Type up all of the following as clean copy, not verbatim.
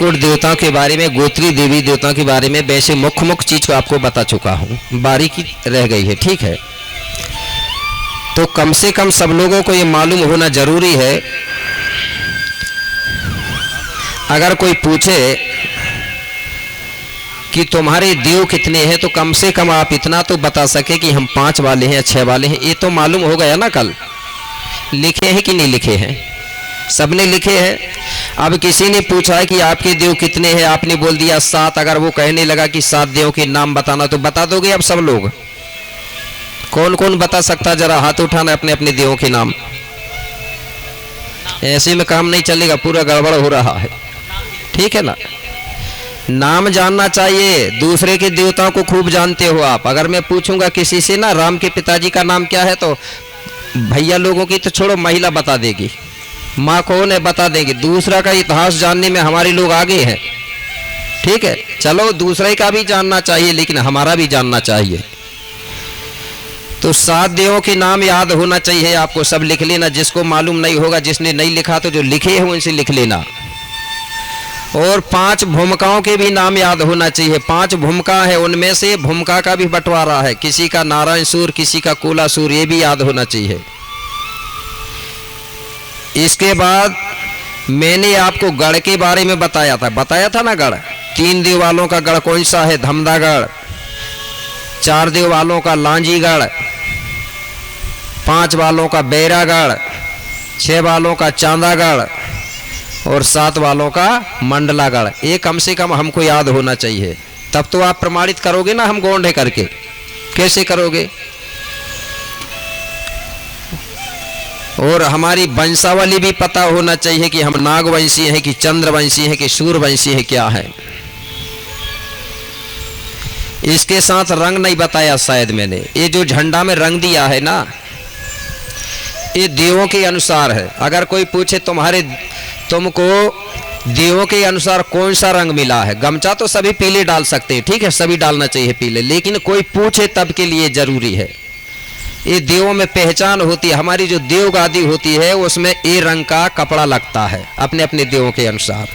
कुल देवताओं के बारे में, गोत्री देवी देवताओं के बारे में वैसे मुख्य मुख्य चीज को आपको बता चुका हूँ, बारीकी रह गई है। ठीक है, तो कम से कम सब लोगों को ये मालूम होना जरूरी है। अगर कोई पूछे कि तुम्हारे देव कितने हैं, तो कम से कम आप इतना तो बता सके कि हम 5 वाले हैं या 6 वाले हैं। ये तो मालूम हो गया ना, कल लिखे हैं कि नहीं लिखे हैं? सबने लिखे हैं। अब किसी ने पूछा है कि आपके देव कितने हैं, आपने बोल दिया 7। अगर वो कहने लगा कि 7 देवों के नाम बताना, तो बता दोगे अब सब लोग? कौन कौन बता सकता, जरा हाथ उठाना अपने अपने देवों के नाम। ऐसे में काम नहीं चलेगा, पूरा गड़बड़ हो रहा है। ठीक है ना, नाम जानना चाहिए। दूसरे के देवताओं को खूब जानते हो आप। अगर मैं पूछूंगा किसी से ना राम के पिताजी का नाम क्या है, तो भैया लोगों की तो छोड़ो, महिला बता देगी, माँ कौन है बता देगी। दूसरा का इतिहास जानने में हमारे लोग आगे हैं। ठीक है, चलो दूसरे का भी जानना चाहिए, लेकिन हमारा भी जानना चाहिए। तो 7 देवों के नाम याद होना चाहिए आपको, सब लिख लेना। जिसको मालूम नहीं होगा, जिसने नहीं लिखा, तो जो लिखे हैं उनसे लिख लेना। और 5 भूमिकाओं के भी नाम याद होना चाहिए। 5 भूमिका है, उनमें से भूमिका का भी बंटवारा है, किसी का नारायण सूर, किसी का कोलासूर, ये भी याद होना चाहिए। इसके बाद मैंने आपको गढ़ के बारे में बताया था ना। गढ़ 3 देव वालों का गढ़ कौन सा है? धमदागढ़। 4 देव वालों का लांजीगढ़, 5 वालों का बैरागढ़, 6 वालों का चांदागढ़ और 7 वालों का मंडलागढ़। ये कम से कम हमको याद होना चाहिए, तब तो आप प्रमाणित करोगे ना हम गौंड है करके। कैसे करोगे? और हमारी वंशावली भी पता होना चाहिए कि हम नागवंशी हैं कि चंद्रवंशी हैं कि सूर्यवंशी हैं, क्या है। इसके साथ रंग नहीं बताया शायद मैंने। ये जो झंडा में रंग दिया है ना, ये देवों के अनुसार है। अगर कोई पूछे तुमको देवों के अनुसार कौन सा रंग मिला है, गमछा तो सभी पीले डाल सकते हैं, ठीक है, सभी डालना चाहिए पीले, लेकिन कोई पूछे तब के लिए जरूरी है। ये देवों में पहचान होती है। हमारी जो देव गादी होती है उसमें ए रंग का कपड़ा लगता है अपने अपने देवों के अनुसार।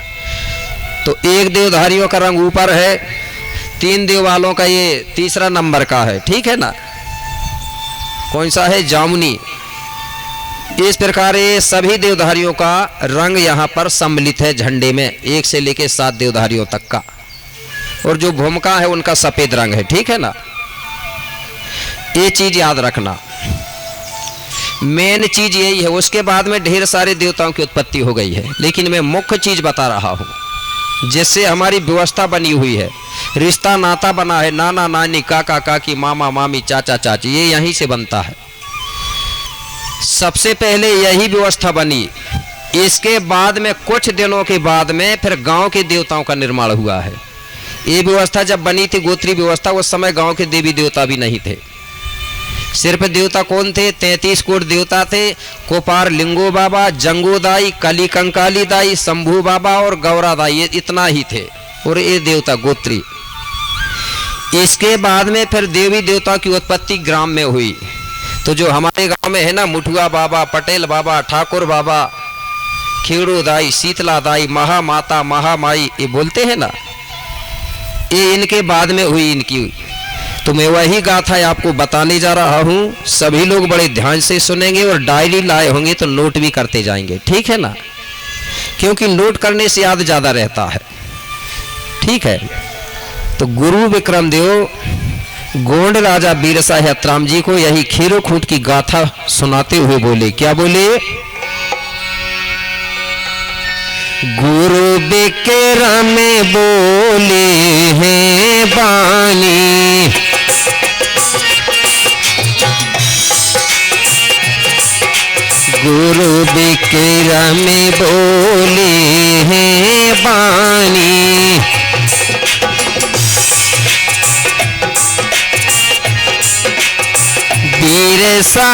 तो एक देवधारियों का रंग ऊपर है, 3 देव वालों का ये तीसरा नंबर का है। ठीक है ना, कौन सा है? जामुनी। इस प्रकार ये सभी देवधारियों का रंग यहाँ पर सम्मिलित है झंडे में, 1 से लेकर 7 देवधारियों तक का। और जो भूमिका है उनका सफेद रंग है। ठीक है ना, ये चीज याद रखना, मेन चीज यही है। उसके बाद में ढेर सारे देवताओं की उत्पत्ति हो गई है, लेकिन मैं मुख्य चीज बता रहा हूं जिससे हमारी व्यवस्था बनी हुई है। रिश्ता नाता बना है, नाना नानी, काका काकी, मामा मामी, चाचा चाची, ये यहीं से बनता है। सबसे पहले यही व्यवस्था बनी। इसके बाद में कुछ दिनों के बाद में फिर गांव के देवताओं का निर्माण हुआ है। ये व्यवस्था जब बनी थी, गोत्री व्यवस्था, उस समय गांव के देवी देवता भी नहीं थे। सिर्फ देवता कौन थे? 33 कोट देवता थे। कोपार लिंगो बाबा, जंगोदाई, कली कंकाली दाई, शंभू बाबा और गौरादाई, ये इतना ही थे। और ये देवता गोत्री। इसके बाद में फिर देवी देवता की उत्पत्ति ग्राम में हुई। तो जो हमारे गांव में है ना, मुठुआ बाबा, पटेल बाबा, ठाकुर बाबा, खीड़ो दाई, शीतला दाई, महामाता, महामाई, ये बोलते हैं ना, ये इनके बाद में हुई इनकी। तो मैं वही गाथा आपको बताने जा रहा हूं। सभी लोग बड़े ध्यान से सुनेंगे और डायरी लाए होंगे तो नोट भी करते जाएंगे। ठीक है ना, क्योंकि नोट करने से याद ज्यादा रहता है। ठीक है, तो गुरु विक्रम देव गोंड राजा बीरसा हत्राम जी को यही खीरो खूंट की गाथा सुनाते हुए बोले, क्या बोले? गुरु विक्रम बोले हैं बानी, गुरु विक्रम बोले हैं बानी, बीरसा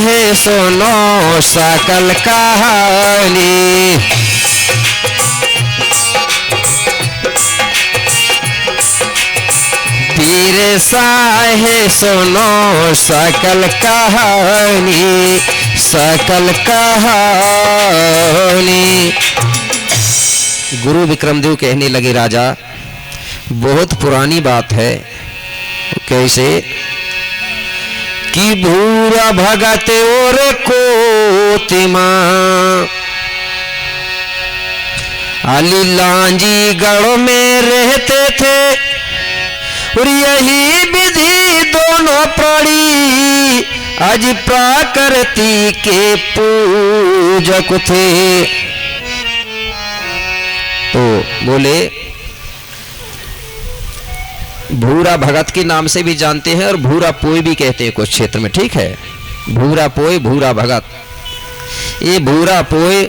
है सुनो सकल कहानी, बीरसा है सुनो सकल कहानी, सकल कहानी। गुरु विक्रमदेव कहने लगे, राजा बहुत पुरानी बात है। कैसे कि भूरा भगत और कोतिमा अली लांजी गढ़ में रहते थे और यही विधि दोनों प्राणी आज प्रकृति के पूजक थे। तो बोले भूरा भगत के नाम से भी जानते हैं और भूरा पोई भी कहते हैं कुछ क्षेत्र में, ठीक है। भूरा पोई, भूरा भगत। ये भूरा पोई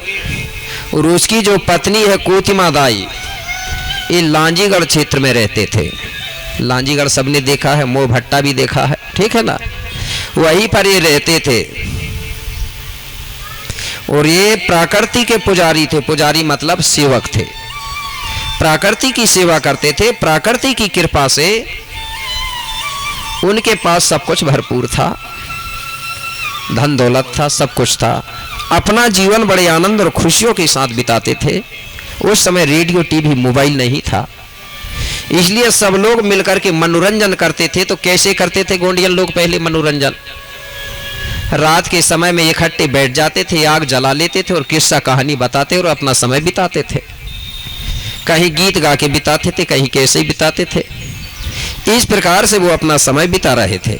और उसकी जो पत्नी है कोतिमा दाई, ये लांजीगढ़ क्षेत्र में रहते थे। लांजीगढ़ सबने देखा है, मोह भट्टा भी देखा है, ठीक है ना। वहीं पर ये रहते थे और ये प्रकृति के पुजारी थे। पुजारी मतलब सेवक थे, प्रकृति की सेवा करते थे। प्रकृति की कृपा से उनके पास सब कुछ भरपूर था, धन दौलत था, सब कुछ था। अपना जीवन बड़े आनंद और खुशियों के साथ बिताते थे। उस समय रेडियो, टीवी, मोबाइल नहीं था, इसलिए सब लोग मिलकर के मनोरंजन करते थे। तो कैसे करते थे गोंडियन लोग पहले मनोरंजन? रात के समय में इकट्ठे बैठ जाते थे, आग जला लेते थे और किस्सा कहानी बताते और अपना समय बिताते थे। कहीं गीत गा के बिताते थे, कहीं कैसे ही बिताते थे। इस प्रकार से वो अपना समय बिता रहे थे।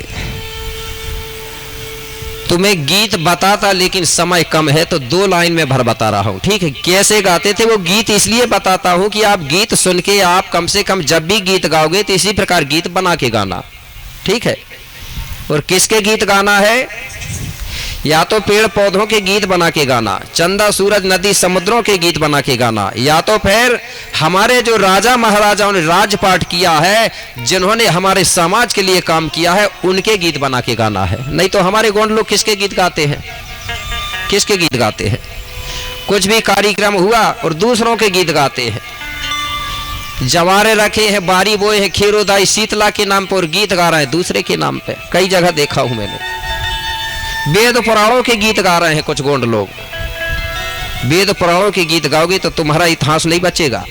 तुम्हें गीत बताता लेकिन समय कम है तो 2 लाइन में भर बता रहा हूं, ठीक है। कैसे गाते थे वो गीत इसलिए बताता हूं कि आप गीत सुन के आप कम से कम जब भी गीत गाओगे तो इसी प्रकार गीत बना के गाना, ठीक है। और किसके गीत गाना है? या तो पेड़ पौधों के गीत बना के गाना, चंदा सूरज नदी समुद्रों के गीत बना के गाना, या तो फिर हमारे जो राजा महाराजाओं ने राजपाट किया है, जिन्होंने हमारे समाज के लिए काम किया है, उनके गीत बना के गाना है। नहीं तो हमारे गोंड लोग किसके गीत गाते हैं? किसके गीत गाते हैं? कुछ भी कार्यक्रम हुआ और दूसरों के गीत गाते हैं। जवारे रखे हैं, बारी बोए हैं, खीरोदाई शीतला के नाम पर गीत गा रहे हैं दूसरे के नाम पे। कई जगह देखा हूं मैंने। वेद पुराणों के गीत गा रहे हैं कुछ गोंड लोग। वेद पुराणों के गीत गाओगे तो तुम्हारा इतिहास नहीं बचेगा।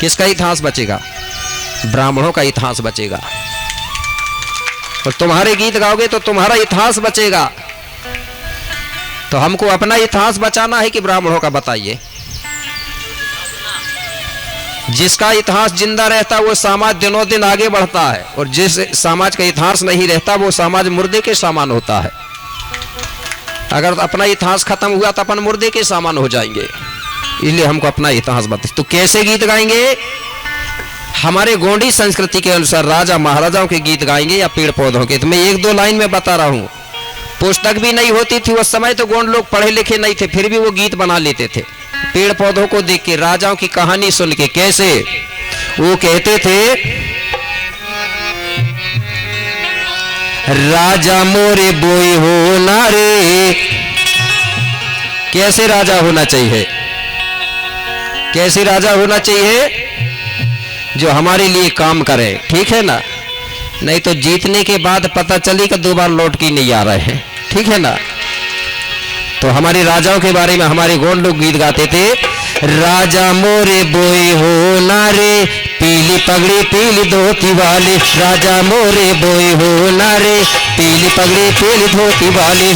किसका इतिहास बचेगा? ब्राह्मणों का इतिहास बचेगा। और तुम्हारे गीत गाओगे तो तुम्हारा इतिहास बचेगा। तो हमको अपना इतिहास बचाना है कि ब्राह्मणों का? बताइए। जिसका इतिहास जिंदा रहता वो समाज दिनों दिन आगे बढ़ता है, और जिस समाज का इतिहास नहीं रहता वो समाज मुर्दे के समान होता है। अगर अपना इतिहास खत्म हुआ तो अपन मुर्दे के सामान हो जाएंगे। इसलिए हमको अपना इतिहास बताइए। तो कैसे गीत गाएंगे? हमारे गोंडी संस्कृति के अनुसार राजा महाराजाओं के गीत गाएंगे या पेड़ पौधों के? तो मैं 1-2 लाइन में बता रहा हूं। पुस्तक भी नहीं होती थी उस समय, तो गोंड लोग पढ़े लिखे नहीं थे, फिर भी वो गीत बना लेते थे पेड़ पौधों को देख के, राजाओं की कहानी सुन के। कैसे? वो कहते थे, राजा मोरे बोई हो ना रे। कैसे राजा होना चाहिए? कैसे राजा होना चाहिए? जो हमारे लिए काम करे, ठीक है ना। नहीं तो जीतने के बाद पता चली कि 2 बार लौट के नहीं आ रहे हैं, ठीक है ना। तो हमारे राजाओं के बारे में हमारे गोंड लोग गीत गाते थे। राजा मोरे बोई हो ना रे, पीली पगड़ी पीली धोती वाले। राजा मोरे बोई हो ना रे, पीली पगड़ी पीली धोती वाले।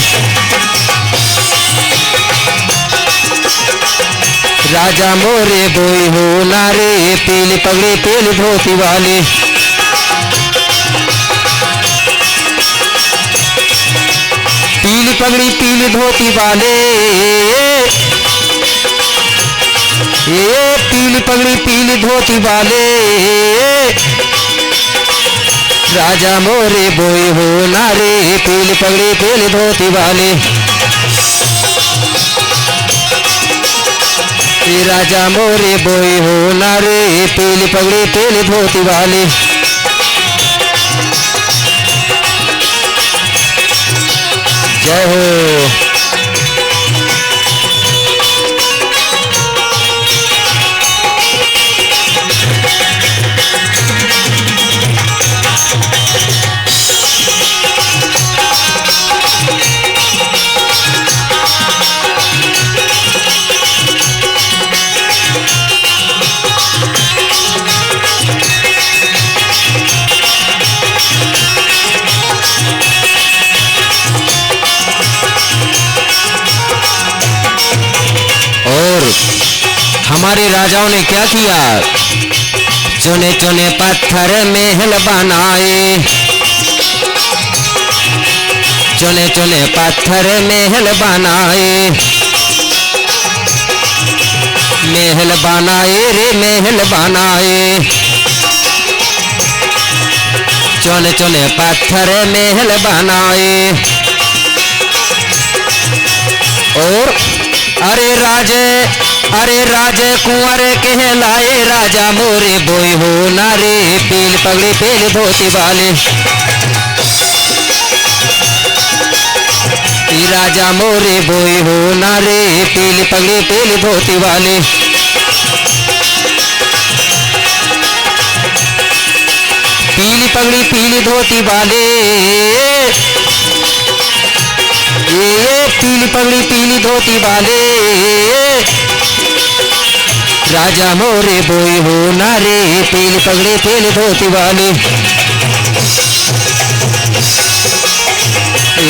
राजा मोरे बोई हो ना रे, पीली पगड़ी पीली धोती वाले। पीली पगड़ी पीली धोती वाले, ये पीली पगड़ी पीली धोती वाले। राजा मोरे बोई हो ना रे, पीली पगड़ी पीली धोती वाले। राजा मोरे बोई हो ना रे, पीली पगड़ी पीली धोती वाले। जय हो। हमारे राजाओं ने क्या किया, चुने चुने पत्थर महल बनाए, चुने चुने पत्थर महल बनाए, महल बनाए रे महल बनाए, चुने चुने पत्थर महल बनाए। और अरे राजे कुंवर कहलाए, राजा मोरे बोई हो नारे, पील पगड़ी पील धोती वाले, राजा मोरे बोई हो नारे, पील पगड़ी पील धोती वाले। पीली पगड़ी पीली धोती वाले, ये पीली पगड़ी पीली धोती वाले, राजा मोरे बोई हो नारे, पीली पगड़ी पीली धोती वाले,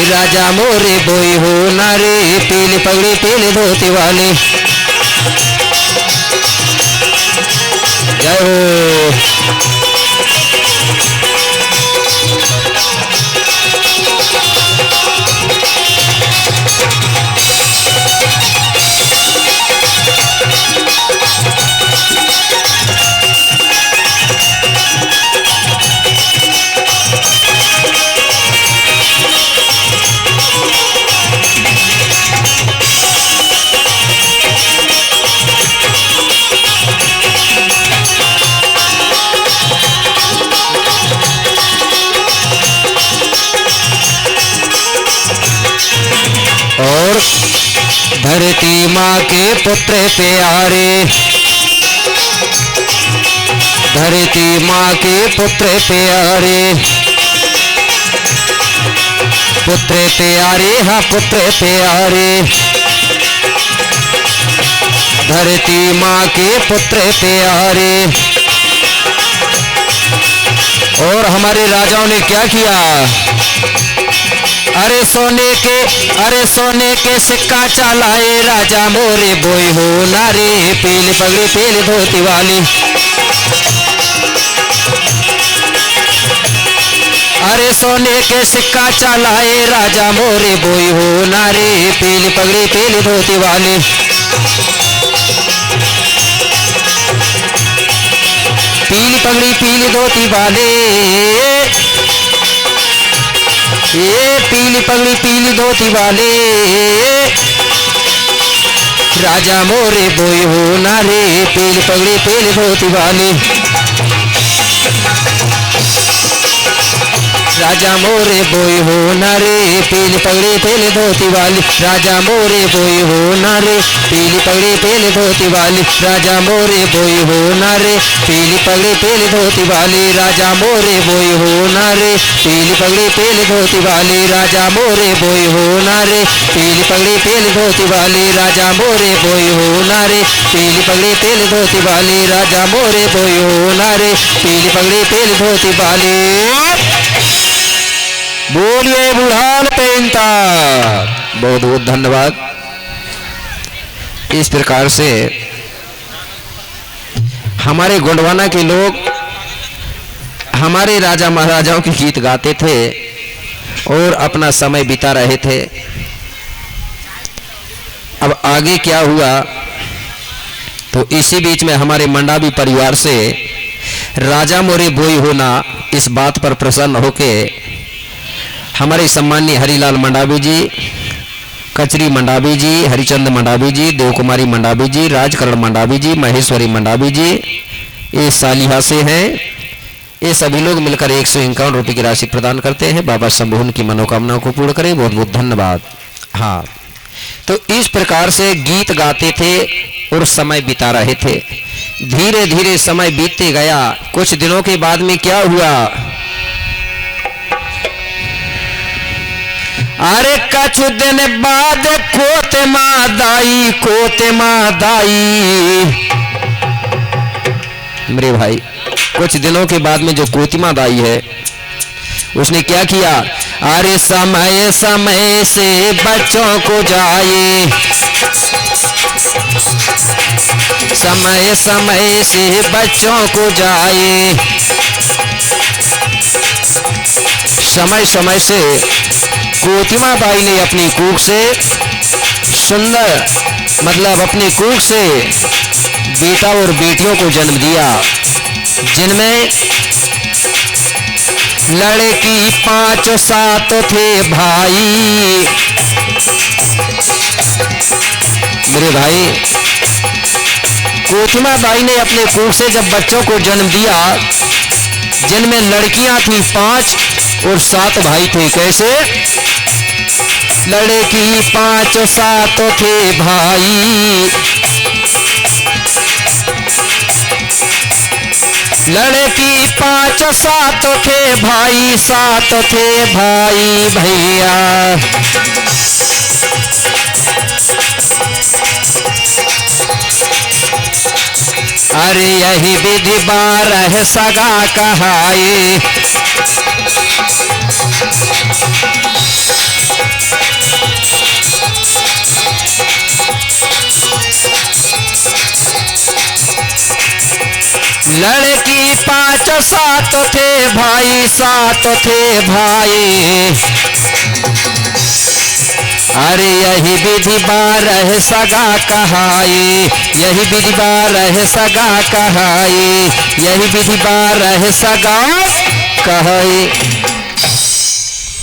राजा मोरे बोई हो नारे, पीली पगड़ी पीली धोती वाले। जय हो। और धरती माँ के पुत्र प्यारे, धरती माँ के पुत्र प्यारे, पुत्र प्यारे, हाँ पुत्र प्यारे, धरती माँ के पुत्र प्यारे। और हमारे राजाओं ने क्या किया, अरे सोने के सिक्का चलाए, राजा मोरे बोई हो नारे, पीली पगड़ी पीली धोती वाली, अरे सोने के सिक्का चलाए, राजा मोरे बोई हो नारे, पीली पगड़ी पीली धोती वाली। पीली पगड़ी पीली धोती वाले, ये पीली पगड़ी पीली धोती वाले, राजा मोरे बोई हो नारे, पीली पगड़ी पीली धोती वाले, राजा मोरे बोई हो नारे, पीली पगड़ी पीली धोती वाली, राजा मोरे बोई हो नारे, पीली पगड़ी पीली धोती वाली, राजा मोरे बोई हो नारे, पीली पगड़ी पीली धोती वाली, राजा मोरे बोई हो नारे, पीली पगड़ी पीली धोती वाली, राजा मोरे बोई हो नारे, पीली पगड़ी पीली धोती वाली, राजा मोरे बोई हो नारे, पीली पगड़ी पीली धोती वाली, राजा मोरे बोई हो नारे, पीली पगड़ी पीली धोती वाली। बोलिए बुढ़ान पेंता। बहुत बहुत धन्यवाद। इस प्रकार से हमारे गोंडवाना के लोग हमारे राजा महाराजाओं के गीत गाते थे और अपना समय बिता रहे थे। अब आगे क्या हुआ, तो इसी बीच में हमारे मंडावी परिवार से राजा मोरे बोई होना इस बात पर प्रसन्न होके हमारे सम्माननीय हरिलाल मंडावी जी, कचरी मंडावी जी, हरिचंद मंडावी जी, देवकुमारी मंडावी जी, राजकरण मंडावी जी, महेश्वरी मंडावी जी, ये सालिहा से हैं। ये सभी लोग मिलकर 151 रुपये की राशि प्रदान करते हैं। बाबा शंभु उनकी मनोकामनाओं को पूर्ण करें। बहुत बहुत धन्यवाद। हाँ, तो इस प्रकार से गीत गाते थे और समय बिता रहे थे। धीरे धीरे समय बीतते गया। कुछ दिनों के बाद में क्या हुआ, अरे कछु दिन बाद कोते माँ दाई मेरे भाई, कुछ दिनों के बाद में जो कोतिमा दाई है उसने क्या किया, अरे समय समय से बच्चों को जाए, समय समय से बच्चों को जाए, समय समय से कोतिमा बाई ने अपनी कूख से सुंदर मतलब अपनी कूख से बेटा और बेटियों को जन्म दिया, जिनमें लड़की 5-7 थे भाई। मेरे भाई, कोतिमा बाई ने अपने कूख से जब बच्चों को जन्म दिया, जिनमें लड़कियां थी 5 और 7 भाई थे। कैसे? लड़की 5-7 थे भाई, लड़की 5-7 थे भाई, 7 थे भाई भैया। अरे यही विधि 12 सगा कहाए, लड़की 5-7 थे भाई, 7 थे भाई। अरे यही विधि 12 सगा कहाए, यही विधि 12 सगा कहाए, यही विधि 12 सगा कहाए।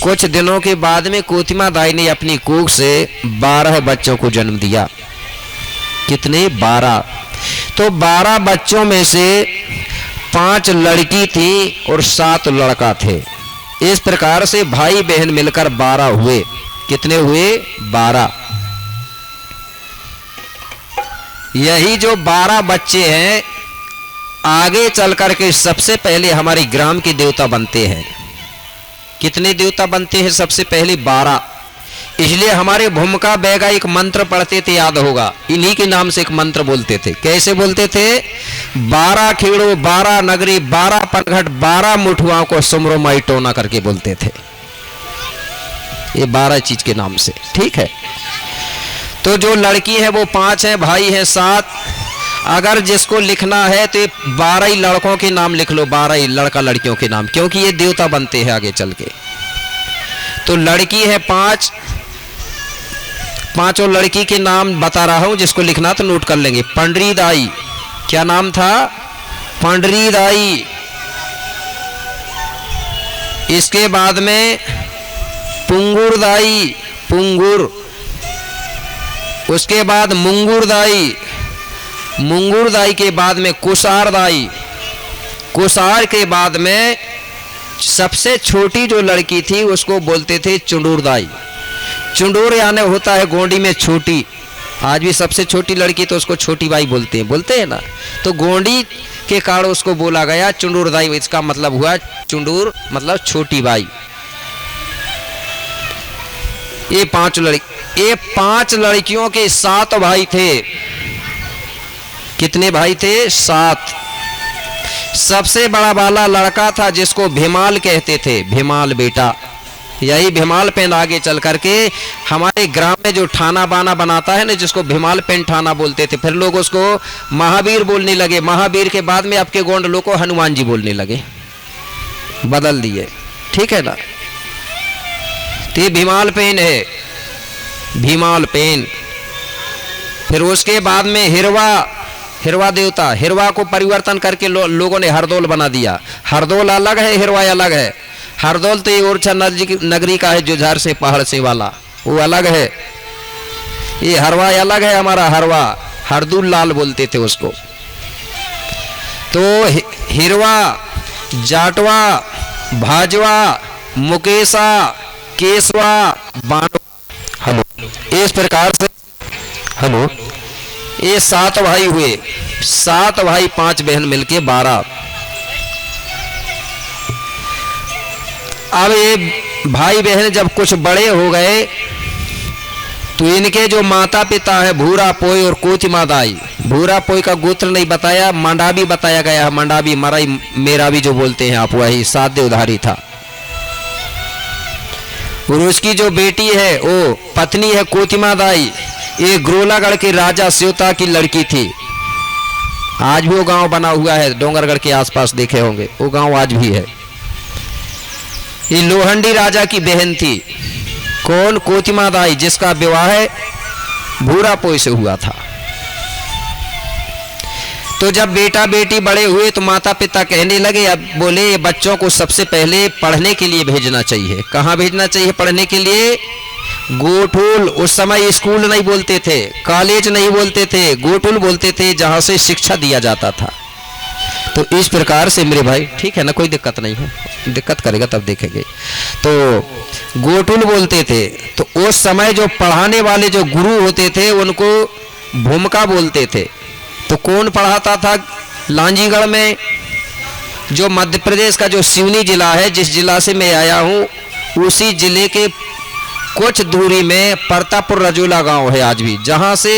कुछ दिनों के बाद में कोतिमा बाई ने अपनी कूख से 12 बच्चों को जन्म दिया। कितने? 12। तो 12 बच्चों में से 5 लड़की थी और 7 लड़का थे। इस प्रकार से भाई बहन मिलकर 12 हुए। कितने हुए? 12। यही जो 12 बच्चे हैं, आगे चल करके सबसे पहले हमारे ग्राम के देवता बनते हैं। कितने देवता बनते हैं? सबसे पहले 12। इसलिए हमारे भूमिका बैगा एक मंत्र पढ़ते थे, याद होगा, इन्हीं के नाम से एक मंत्र बोलते थे। कैसे बोलते थे? 12 खेड़ो 12 नगरी 12 पनघट 12 मुठुआओं को सुमरो माई टोना करके बोलते थे। ये 12 चीज के नाम से। ठीक है। तो जो लड़की है वो 5 है, भाई है 7। अगर जिसको लिखना है तो 12 ही लड़कों के नाम लिख लो, 12 ही लड़का लड़कियों के नाम, क्योंकि ये देवता बनते हैं आगे चल के। तो लड़की है 5, 5 लड़की के नाम बता रहा हूं, जिसको लिखना तो नोट कर लेंगे। पंडरी दाई, क्या नाम था? पंडरी दाई। इसके बाद में पुंगुर दाई, पुंगुर। उसके बाद मुंगुर दाई, मुंगुर दाई के बाद में कुसार दाई, कुसार के बाद में सबसे छोटी जो लड़की थी उसको बोलते थे चुंडूर दाई। चुंडूर यानी होता है गोंडी में छोटी। आज भी सबसे छोटी लड़की तो उसको छोटी बाई बोलते हैं ना। तो गोंडी के कारण उसको बोला गया चुंडूर दाई। इसका मतलब हुआ चुंडूर मतलब छोटी बाई। ये 5 लड़कियों के 7 भाई थे। कितने भाई थे? 7। सबसे बड़ा वाला लड़का था जिसको भीमाल कहते थे, भीमाल बेटा। यही भीमाल पेन आगे चल करके हमारे ग्राम में जो ठाना बाना बनाता है ना, जिसको भीमाल पेन ठाना बोलते थे, फिर लोग उसको महावीर बोलने लगे। महावीर के बाद में आपके गोंड लोग को हनुमान जी बोलने लगे, बदल दिए। ठीक है ना। तो ये भीमाल पेन है, भीमाल पेन। फिर उसके बाद में हिरवा देवता, हिरवा को परिवर्तन करके लोगों ने हरदोल बना दिया। हरदोल अलग है, हिरवा अलग है। हरदोल तो ये ओरछा नगरी का है, जुझार से पहाड़ से वाला, वो अलग है। ये हरवा अलग है हमारा, हरवा हरदुल लाल बोलते थे उसको। तो हिरवा, जाटवा, भाजवा, मुकेशा, केसवा, बाणवा, हेलो, इस प्रकार से हेलो ये 7 भाई हुए। 7 भाई 5 बहन मिलके 12। अब ये भाई बहन जब कुछ बड़े हो गए तो इनके जो माता पिता है भूरा पोई और कोतिमा दाई, भूरा पोई का गोत्र नहीं बताया, मंडावी बताया गया है। मंडावी मराई मेरा भी जो बोलते हैं आप, वही 7 देवधारी था। और उसकी जो बेटी है वो पत्नी है कोतिमा दाई, ये ग्रोलागढ़ के राजा स्योता की लड़की थी। आज भी वो गांव बना हुआ है, डोंगरगढ़ के आसपास देखे होंगे, वो गांव आज भी है। ये लोहंडी राजा की बहन थी। कौन? कोतिमा दाई, जिसका विवाह भूरा पोई से हुआ था। तो जब बेटा बेटी बड़े हुए तो माता पिता कहने लगे, अब बोले बच्चों को सबसे पहले पढ़ने के लिए भेजना चाहिए। कहाँ भेजना चाहिए पढ़ने के लिए? गोठुल। उस समय स्कूल नहीं बोलते थे, कॉलेज नहीं बोलते थे, गोठुल बोलते थे, जहां से शिक्षा दिया जाता था। तो इस प्रकार से मेरे भाई, ठीक है ना, कोई दिक्कत नहीं है, दिक्कत करेगा तब देखेंगे। तो गोठुल बोलते थे। तो उस समय जो पढ़ाने वाले जो गुरु होते थे उनको भूमिका बोलते थे। तो कौन पढ़ाता था? लांजीगढ़ में, जो मध्य प्रदेश का जो सिवनी जिला है, जिस जिला से मैं आया हूँ, उसी जिले के कुछ दूरी में परतापुर रजोला गांव है आज भी, जहां से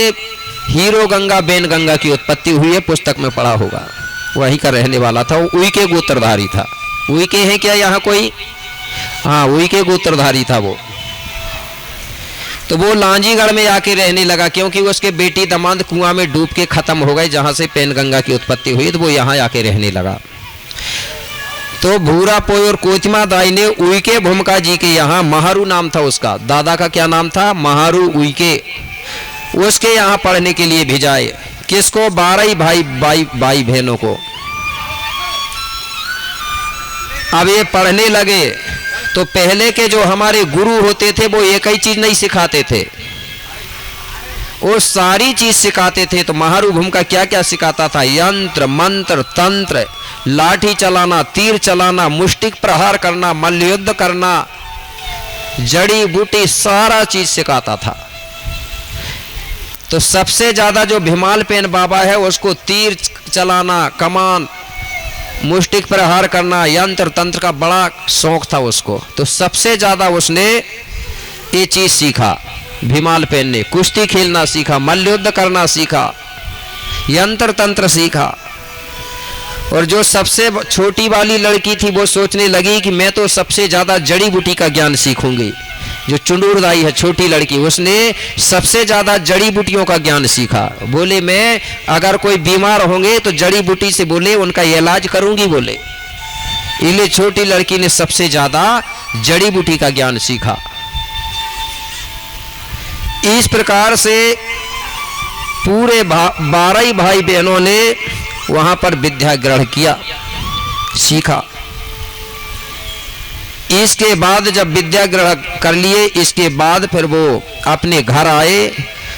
हीरो गंगा बेन गंगा की उत्पत्ति हुई है, पुस्तक में पढ़ा होगा। वहीं का रहने वाला था, वो उइके गोत्रधारी था। उइके हैं क्या यहाँ कोई? हाँ, उइके गोत्रधारी था वो। तो वो लांजीगढ़ में आके रहने लगा, क्योंकि उसके बेटी दामाद कुआं में डूब के खत्म हो गए, जहां से पेन गंगा की उत्पत्ति हुई, तो वो यहाँ आके रहने लगा। तो भूरा पोई और कोतिमा दाई ने उइके भूमिका जी के यहाँ, महारू नाम था उसका, दादा का क्या नाम था? महारू उइके, उसके यहाँ पढ़ने के लिए भेजाए। किसको? 12 भाई बहनों को। अब ये पढ़ने लगे तो पहले के जो हमारे गुरु होते थे वो एक ही चीज नहीं सिखाते थे, वो सारी चीज सिखाते थे। तो महारू भूमिका क्या क्या सिखाता था? यंत्र, मंत्र, तंत्र, लाठी चलाना, तीर चलाना, मुष्टिक प्रहार करना, मल्लयुद्ध करना, जड़ी बूटी, सारा चीज सिखाता था। तो सबसे ज्यादा जो भीमाल पेन बाबा है उसको तीर चलाना, कमान, मुष्टिक प्रहार करना, यंत्र तंत्र का बड़ा शौक था उसको। तो सबसे ज्यादा उसने ये चीज सीखा। भीमाल पेन ने कुश्ती खेलना सीखा, मल्लयुद्ध करना सीखा, यंत्र तंत्र सीखा। और जो सबसे छोटी वाली लड़की थी वो सोचने लगी कि मैं तो सबसे ज्यादा जड़ी बूटी का ज्ञान सीखूंगी। जो चुंडूरदाई है छोटी लड़की, उसने सबसे ज्यादा जड़ी बूटियों का ज्ञान सीखा। बोले मैं अगर कोई बीमार होंगे तो जड़ी बूटी से बोले उनका इलाज करूंगी। बोले इसलिए छोटी लड़की ने सबसे ज्यादा जड़ी बूटी का ज्ञान सीखा। इस प्रकार से पूरे 12 भाई बहनों ने वहां पर विद्या ग्रहण किया, सीखा। इसके बाद जब विद्या ग्रहण कर लिए, इसके बाद फिर वो अपने घर आए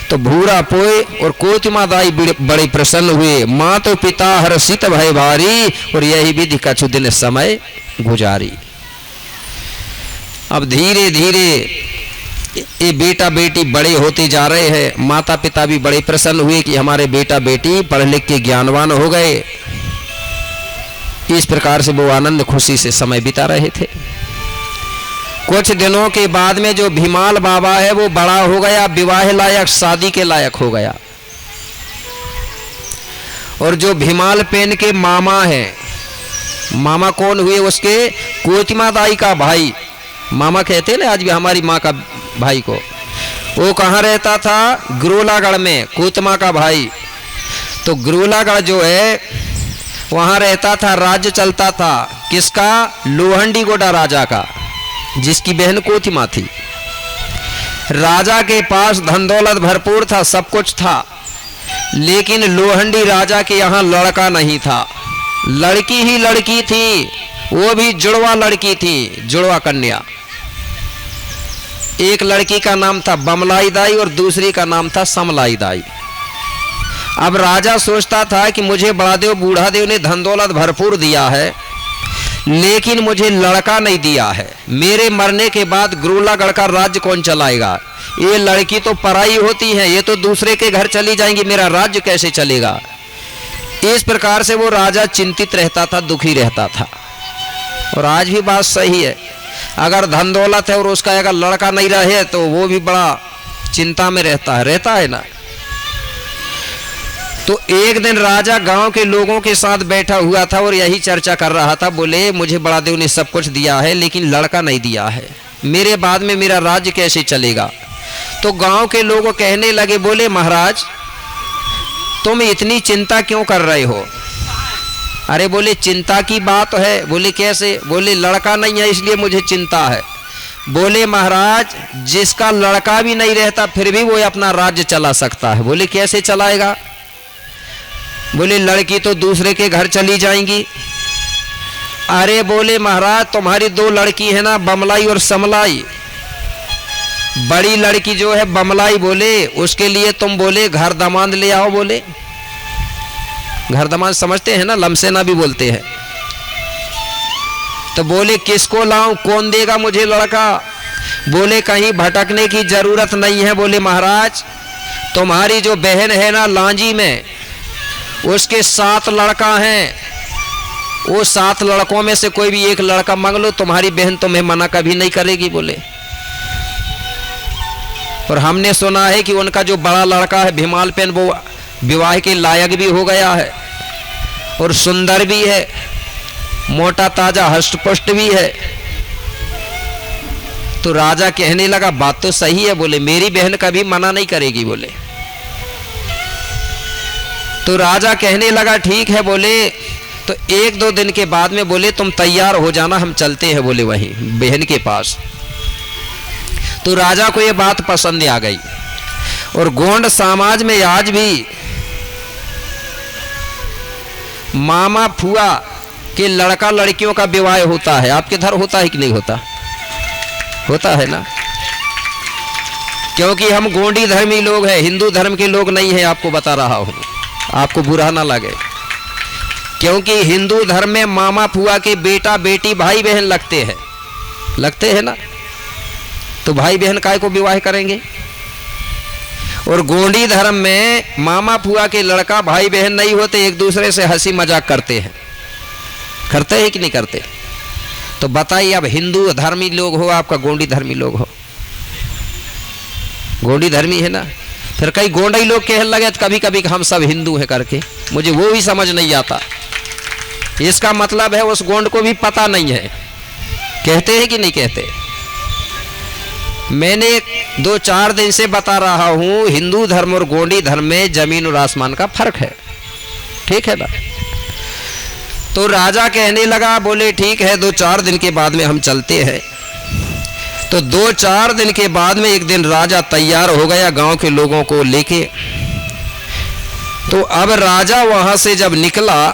तो भूरा पोए और कोतिमा दाई बड़े प्रसन्न हुए। माँ तो पिता हर्षित भय भारी, और यही विधि कछु दिन समय गुजारी। अब धीरे धीरे ये बेटा बेटी बड़े होते जा रहे हैं। माता पिता भी बड़े प्रसन्न हुए कि हमारे बेटा बेटी पढ़ लिख के ज्ञानवान हो गए। इस प्रकार से वो आनंद खुशी से समय बिता रहे थे। कुछ दिनों के बाद में जो भीमाल बाबा है वो बड़ा हो गया, विवाह लायक, शादी के लायक हो गया। और जो भीमाल पेन के मामा हैं, मामा कौन हुए उसके? कोतिमा दाई का भाई, मामा कहते हैं ना आज भी हमारी माँ का भाई को। वो कहाँ रहता था? ग्रोलागढ़ में, कोतिमा का भाई। तो ग्रोलागढ़ जो है वहां रहता था, राज्य चलता था किसका? लोहंडी गोडा राजा का, जिसकी बहन कोतिमा थी। राजा के पास धन दौलत भरपूर था, सब कुछ था, लेकिन लोहंडी राजा के यहाँ लड़का नहीं था। लड़की ही लड़की थी, वो भी जुड़वा लड़की थी, जुड़वा कन्या। एक लड़की का नाम था बमलाई दाई और दूसरी का नाम था समलाई दाई। अब राजा सोचता था कि मुझे बड़ा देव बूढ़ा देव ने धन दौलत भरपूर दिया है, लेकिन मुझे लड़का नहीं दिया है। मेरे मरने के बाद ग्रोलागढ़ का राज्य कौन चलाएगा? ये लड़की तो पराई होती है, ये तो दूसरे के घर चली जाएंगी, मेरा राज्य कैसे चलेगा? इस प्रकार से वो राजा चिंतित रहता था, दुखी रहता था। और आज भी बात सही है, अगर धन दौलत है और उसका अगर लड़का नहीं रहे तो वो भी बड़ा चिंता में रहता है ना। तो एक दिन राजा गांव के लोगों के साथ बैठा हुआ था और यही चर्चा कर रहा था। बोले मुझे बड़ा देव ने सब कुछ दिया है लेकिन लड़का नहीं दिया है, मेरे बाद में मेरा राज्य कैसे चलेगा? तो गांव के लोग कहने लगे, बोले महाराज तुम इतनी चिंता क्यों कर रहे हो? अरे बोले चिंता की बात है। बोले कैसे? बोले लड़का नहीं है इसलिए मुझे चिंता है। बोले महाराज जिसका लड़का भी नहीं रहता फिर भी वो अपना राज्य चला सकता है। बोले कैसे चलाएगा? बोले लड़की तो दूसरे के घर चली जाएंगी। अरे बोले महाराज तुम्हारी 2 लड़की है ना, बमलाई और समलाई। बड़ी लड़की जो है बमलाई, बोले उसके लिए तुम बोले घर दामाद ले आओ। बोले घर दामाद समझते हैं ना, लमसेना भी बोलते हैं। तो बोले किसको लाऊं, कौन देगा मुझे लड़का? बोले कहीं भटकने की जरूरत नहीं है। बोले महाराज तुम्हारी जो बहन है ना लांजी में, उसके 7 लड़का हैं। वो 7 लड़कों में से कोई भी एक लड़का मांग लो, तुम्हारी बहन तुम्हें मना कभी नहीं करेगी। बोले और हमने सुना है कि उनका जो बड़ा लड़का है भीमाल पेन, वो विवाह के लायक भी हो गया है और सुंदर भी है, मोटा ताजा हष्टपुष्ट भी है। तो राजा कहने लगा बात तो सही है। बोले मेरी बहन कभी मना नहीं करेगी। बोले तो राजा कहने लगा ठीक है। बोले तो 1-2 दिन के बाद में बोले तुम तैयार हो जाना, हम चलते हैं बोले वहीं बहन के पास। तो राजा को ये बात पसंद आ गई। और गोंड समाज में आज भी मामा फुआ के लड़का लड़कियों का विवाह होता है। आपके इधर होता है कि नहीं होता? होता है ना, क्योंकि हम गोंडी धर्मी लोग हैं, हिंदू धर्म के लोग नहीं हैं। आपको बता रहा हूं, आपको बुरा ना लगे, क्योंकि हिंदू धर्म में मामा फुआ के बेटा बेटी भाई बहन लगते हैं ना। तो भाई बहन काय को विवाह करेंगे? और गोंडी धर्म में मामा फुआ के लड़का भाई बहन नहीं होते, एक दूसरे से हंसी मजाक करते हैं कि नहीं करते? तो बताइए, अब हिंदू धर्मी लोग हो, आपका गोंडी धर्मी लोग हो। गोंडी धर्मी है ना, फिर कई गोंडई लोग कहने लगे कभी कभी हम सब हिंदू हैं करके। मुझे वो भी समझ नहीं आता। इसका मतलब है उस गोंड को भी पता नहीं है। कहते हैं कि नहीं कहते? मैंने 2-4 दिन से बता रहा हूं, हिंदू धर्म और गोंडी धर्म में जमीन और आसमान का फर्क है। ठीक है ना? तो राजा कहने लगा, बोले ठीक है 2-4 दिन के बाद में हम चलते हैं। तो 2-4 दिन के बाद में एक दिन राजा तैयार हो गया गांव के लोगों को लेके। तो अब राजा वहां से जब निकला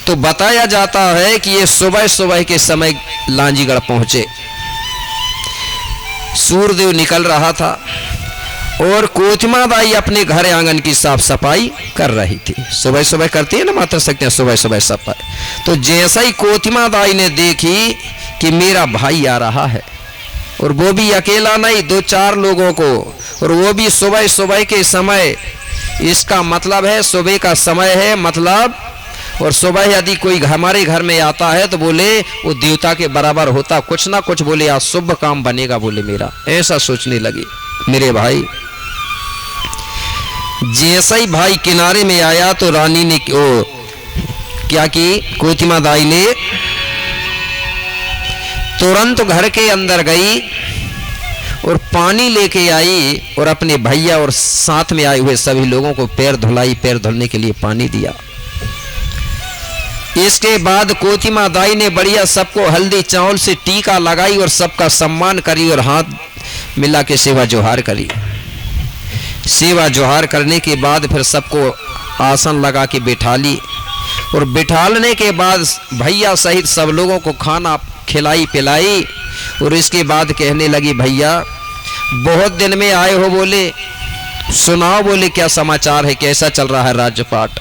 तो बताया जाता है कि ये सुबह सुबह के समय लांजीगढ़ पहुंचे। सूर्यदेव निकल रहा था और कोतिमा दाई अपने घर आंगन की साफ सफाई कर रही थी। सुबह सुबह करती है ना माता शक्तियां, सुबह सुबह सफाई। तो जैसा ही कोतिमा दाई ने देखी कि मेरा भाई आ रहा है, और वो भी अकेला नहीं, 2-4 लोगों को, और वो भी सुबह सुबह के समय। इसका मतलब है सुबह का समय है मतलब। और सुबह यदि कोई हमारे घर में आता है तो बोले वो देवता के बराबर होता, कुछ ना कुछ बोले आज शुभ काम बनेगा। बोले मेरा ऐसा सोचने लगी मेरे भाई। जैसा ही भाई किनारे में आया तो रानी ने क्या की, कोतिमा दाई ने तुरंत घर के अंदर गई और पानी लेके आई और अपने भैया और साथ में आए हुए सभी लोगों को पैर धुलने के लिए पानी दिया। इसके बाद कोतिमा दाई ने बढ़िया सबको हल्दी चावल से टीका लगाई और सबका सम्मान करी और हाथ मिला के सेवा जोहार करी। सेवा जोहार करने के बाद फिर सबको आसन लगा के बिठा ली, और बिठालने के बाद भैया सहित सब लोगों को खाना खिलाई पिलाई। और इसके बाद कहने लगी, भैया बहुत दिन में आए हो, बोले सुनाओ, बोले क्या समाचार है, कैसा चल रहा है राज्यपाट।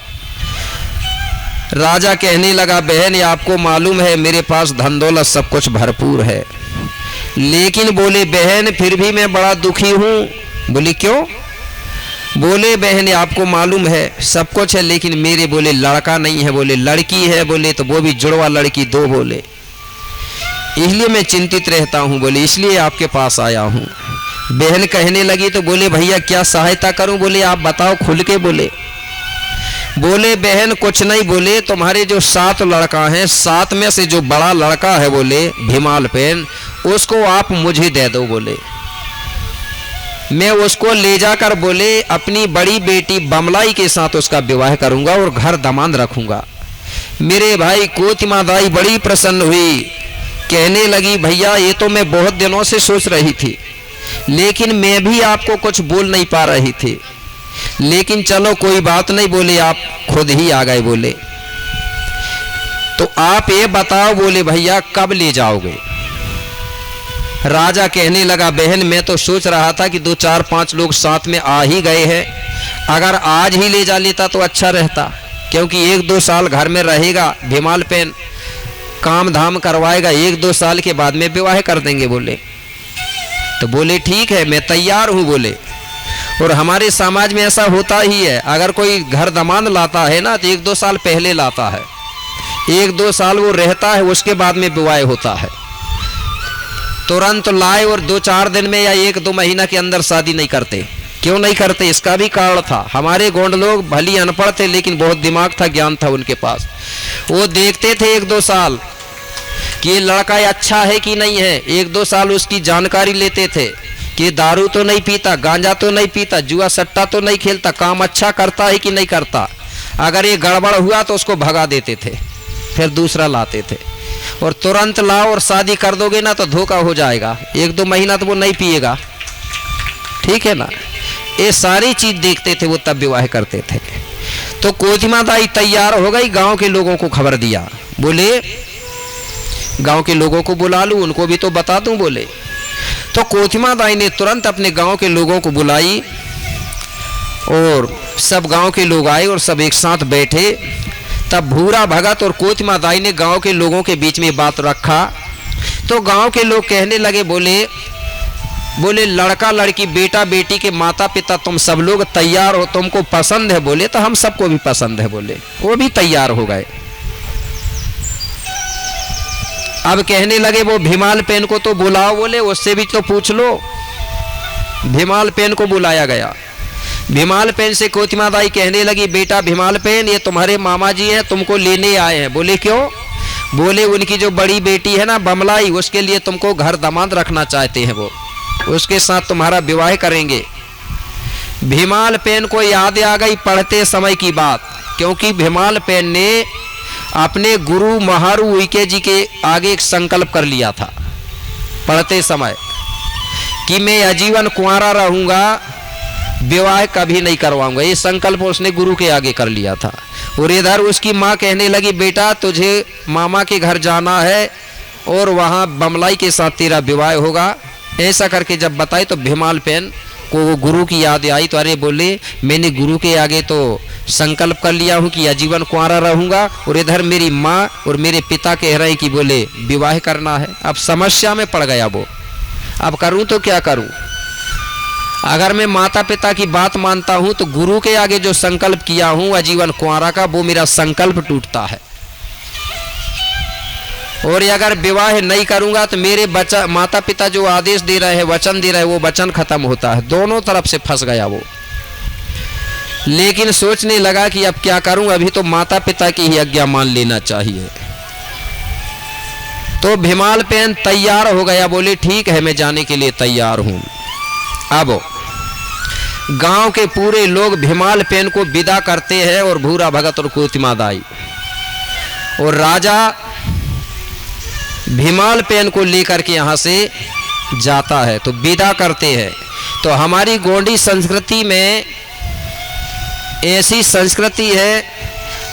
राजा कहने लगा, बहन आपको मालूम है मेरे पास धन दौलत सब कुछ भरपूर है, लेकिन बोले बहन फिर भी मैं बड़ा दुखी हूँ। बोले क्यों? बोले बहन आपको मालूम है सब कुछ है, लेकिन मेरे बोले लड़का नहीं है, बोले लड़की है, बोले तो वो भी जुड़वा लड़की 2, बोले इसलिए मैं चिंतित रहता हूँ, बोले इसलिए आपके पास आया हूँ। बहन कहने लगी तो बोले भैया क्या सहायता करूँ? बोले आप बताओ खुल के। बोले बहन कुछ नहीं, बोले तुम्हारे जो 7 लड़का हैं, 7 में से जो बड़ा लड़का है बोले भीमाल पेन, उसको आप मुझे दे दो। बोले मैं उसको ले जाकर बोले अपनी बड़ी बेटी बमलाई के साथ उसका विवाह करूंगा और घर दामाद रखूंगा। मेरे भाई कोतिमा दाई बड़ी प्रसन्न हुई, कहने लगी भैया ये तो मैं बहुत दिनों से सोच रही थी, लेकिन मैं भी आपको कुछ बोल नहीं पा रही थी, लेकिन चलो कोई बात नहीं, बोले आप खुद ही आ गए। बोले तो आप ये बताओ, बोले भैया कब ले जाओगे। राजा कहने लगा बहन मैं तो सोच रहा था कि 2 4 5 लोग साथ में आ ही गए हैं, अगर आज ही ले जा लेता तो अच्छा रहता, क्योंकि 1-2 साल घर में रहेगा, भीमाल पेन काम धाम करवाएगा, 1-2 साल के बाद में विवाह कर देंगे। बोले तो बोले ठीक है मैं तैयार हूँ। बोले और हमारे समाज में ऐसा होता ही है, अगर कोई घर दामाद लाता है ना तो 1-2 साल पहले लाता है, 1-2 साल वो रहता है, उसके बाद में विवाह होता है। तुरंत लाए और 2-4 दिन में या 1-2 महीना के अंदर शादी नहीं करते। क्यों नहीं करते, इसका भी कारण था। हमारे गोंड लोग भली अनपढ़ थे लेकिन बहुत दिमाग था, ज्ञान था उनके पास। वो देखते थे 1-2 साल कि ये लड़का अच्छा है कि नहीं है, 1-2 साल उसकी जानकारी लेते थे कि दारू तो नहीं पीता, गांजा तो नहीं पीता, जुआ सट्टा तो नहीं खेलता, काम अच्छा करता है कि नहीं करता। अगर ये गड़बड़ हुआ तो उसको भगा देते थे, फिर दूसरा लाते थे। और तुरंत लाओ और शादी कर दोगे ना तो धोखा हो जाएगा, 1-2 महीना तो वो नहीं पिएगा, ठीक है ना। ये सारी चीज देखते थे वो, तब विवाह करते थे। तो कोतिमा दाई तैयार हो गई, गांव के लोगों को खबर दिया, बोले गांव के लोगों को बुला लूं, उनको भी तो बता दूं। बोले तो कोतिमा दाई ने तुरंत अपने गांव के लोगों को बुलाई और सब गांव के लोग आए और सब एक साथ बैठे। तब भूरा भगत और कोतिमा दाई ने गांव के लोगों के बीच में बात रखा। तो गांव के लोग कहने लगे, बोले लड़का लड़की बेटा बेटी के माता पिता तुम सब लोग तैयार हो, तुमको पसंद है। बोले तो हम सबको भी पसंद है। बोले वो भी तैयार हो गए। अब कहने लगे वो भीमाल पेन को तो बुलाओ, बोले उससे भी तो पूछ लो। भीमाल पेन को बुलाया गया। भीमाल पेन से कोतिमा दाई कहने लगी बेटा भीमाल पेन ये तुम्हारे मामा जी हैं, तुमको लेने आए हैं। बोले क्यों। बोले उनकी जो बड़ी बेटी है ना बमलाई, उसके लिए तुमको घर दामाद रखना चाहते हैं, वो उसके साथ तुम्हारा विवाह करेंगे। भीमाल पेन को याद आ गई पढ़ते समय की बात, क्योंकि भीमाल पेन ने अपने गुरु महारू उइके जी के आगे एक संकल्प कर लिया था पढ़ते समय कि मैं आजीवन कुंवारा रहूंगा, विवाह कभी नहीं करवाऊंगा। ये संकल्प उसने गुरु के आगे कर लिया था। और इधर उसकी माँ कहने लगी बेटा तुझे मामा के घर जाना है और वहाँ बमलाई के साथ तेरा विवाह होगा। ऐसा करके जब बताई तो भीमाल पेन को वो गुरु की याद आई। तो अरे बोले मैंने गुरु के आगे तो संकल्प कर लिया हूँ कि आजीवन कुंवारा रहूंगा, और इधर मेरी माँ और मेरे पिता कह रहे हैं कि बोले विवाह करना है। अब समस्या में पड़ गया वो, अब करूँ तो क्या करूँ। अगर मैं माता पिता की बात मानता हूँ तो गुरु के आगे जो संकल्प किया हूँ आजीवन कुंवारा का, वो मेरा संकल्प टूटता है। और अगर विवाह नहीं करूंगा तो मेरे माता पिता जो आदेश दे रहे हैं, वचन दे रहे हैं, वो वचन खत्म होता है। दोनों तरफ से फंस गया वो। लेकिन सोचने लगा कि अब क्या करूं, अभी तो माता पिता की ही आज्ञा मान लेना चाहिए। तो भीमाल पेन तैयार हो गया, बोले ठीक है मैं जाने के लिए तैयार हूं। अब गांव के पूरे लोग भीमाल पेन को विदा करते हैं और भूरा भगत और कोतिमा दाई और राजा भीमाल पेन को लेकर के यहाँ से जाता है तो विदा करते हैं। तो हमारी गोंडी संस्कृति में ऐसी संस्कृति है,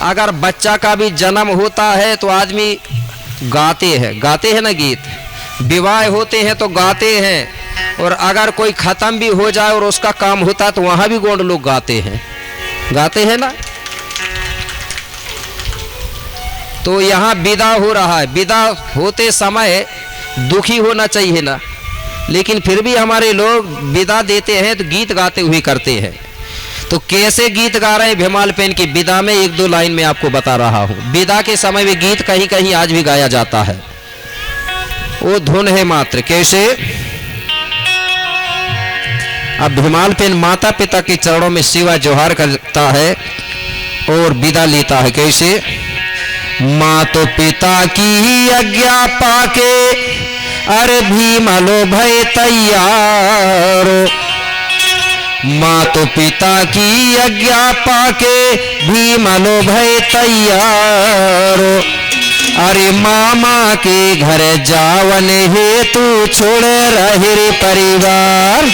अगर बच्चा का भी जन्म होता है तो आदमी गाते हैं ना गीत, विवाह होते हैं तो गाते हैं, और अगर कोई खत्म भी हो जाए और उसका काम होता है तो वहां भी गोंड लोग गाते हैं ना। तो यहाँ विदा हो रहा है, विदा होते समय दुखी होना चाहिए ना, लेकिन फिर भी हमारे लोग विदा देते हैं तो गीत गाते हुए करते हैं। तो कैसे गीत गा रहे हैं भीमाल पेन की विदा में, 1-2 लाइन में आपको बता रहा हूँ। विदा के समय में गीत कहीं कहीं आज भी गाया जाता है, वो धुन है मात्र। कैसे। अब भीमाल पेन माता पिता के चरणों में सेवा जोहार करता है और विदा लेता है। कैसे। माँ तो पिता की आज्ञा पाके अरे भीमलो भय तैयार, मातो पिता की आज्ञा पाके भीम लो भय तैयार। अरे मामा के घर जावन हेतु छोड़ रहे रे परिवार।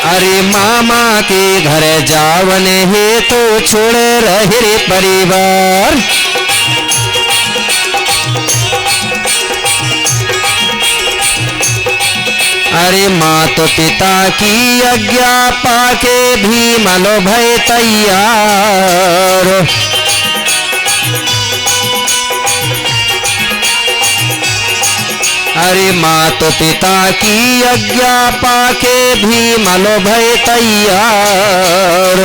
अरे मामा के घर जावन हेतु छोड़ रहे रे परिवार। अरे मातो पिता की आज्ञा पाके भीम लो भय तैयार। अरे मातो पिता की आज्ञा पाके भीम लो भय तैयार।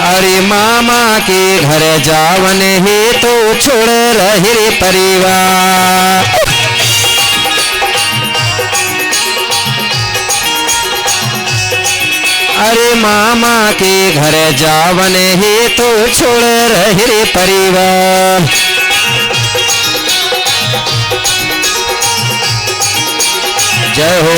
अरे मामा के घर जावन हेतु छोड़ रहे रे परिवार। अरे मामा के घर जावन हेतु छोड़ रहे रे परिवार। जय हो।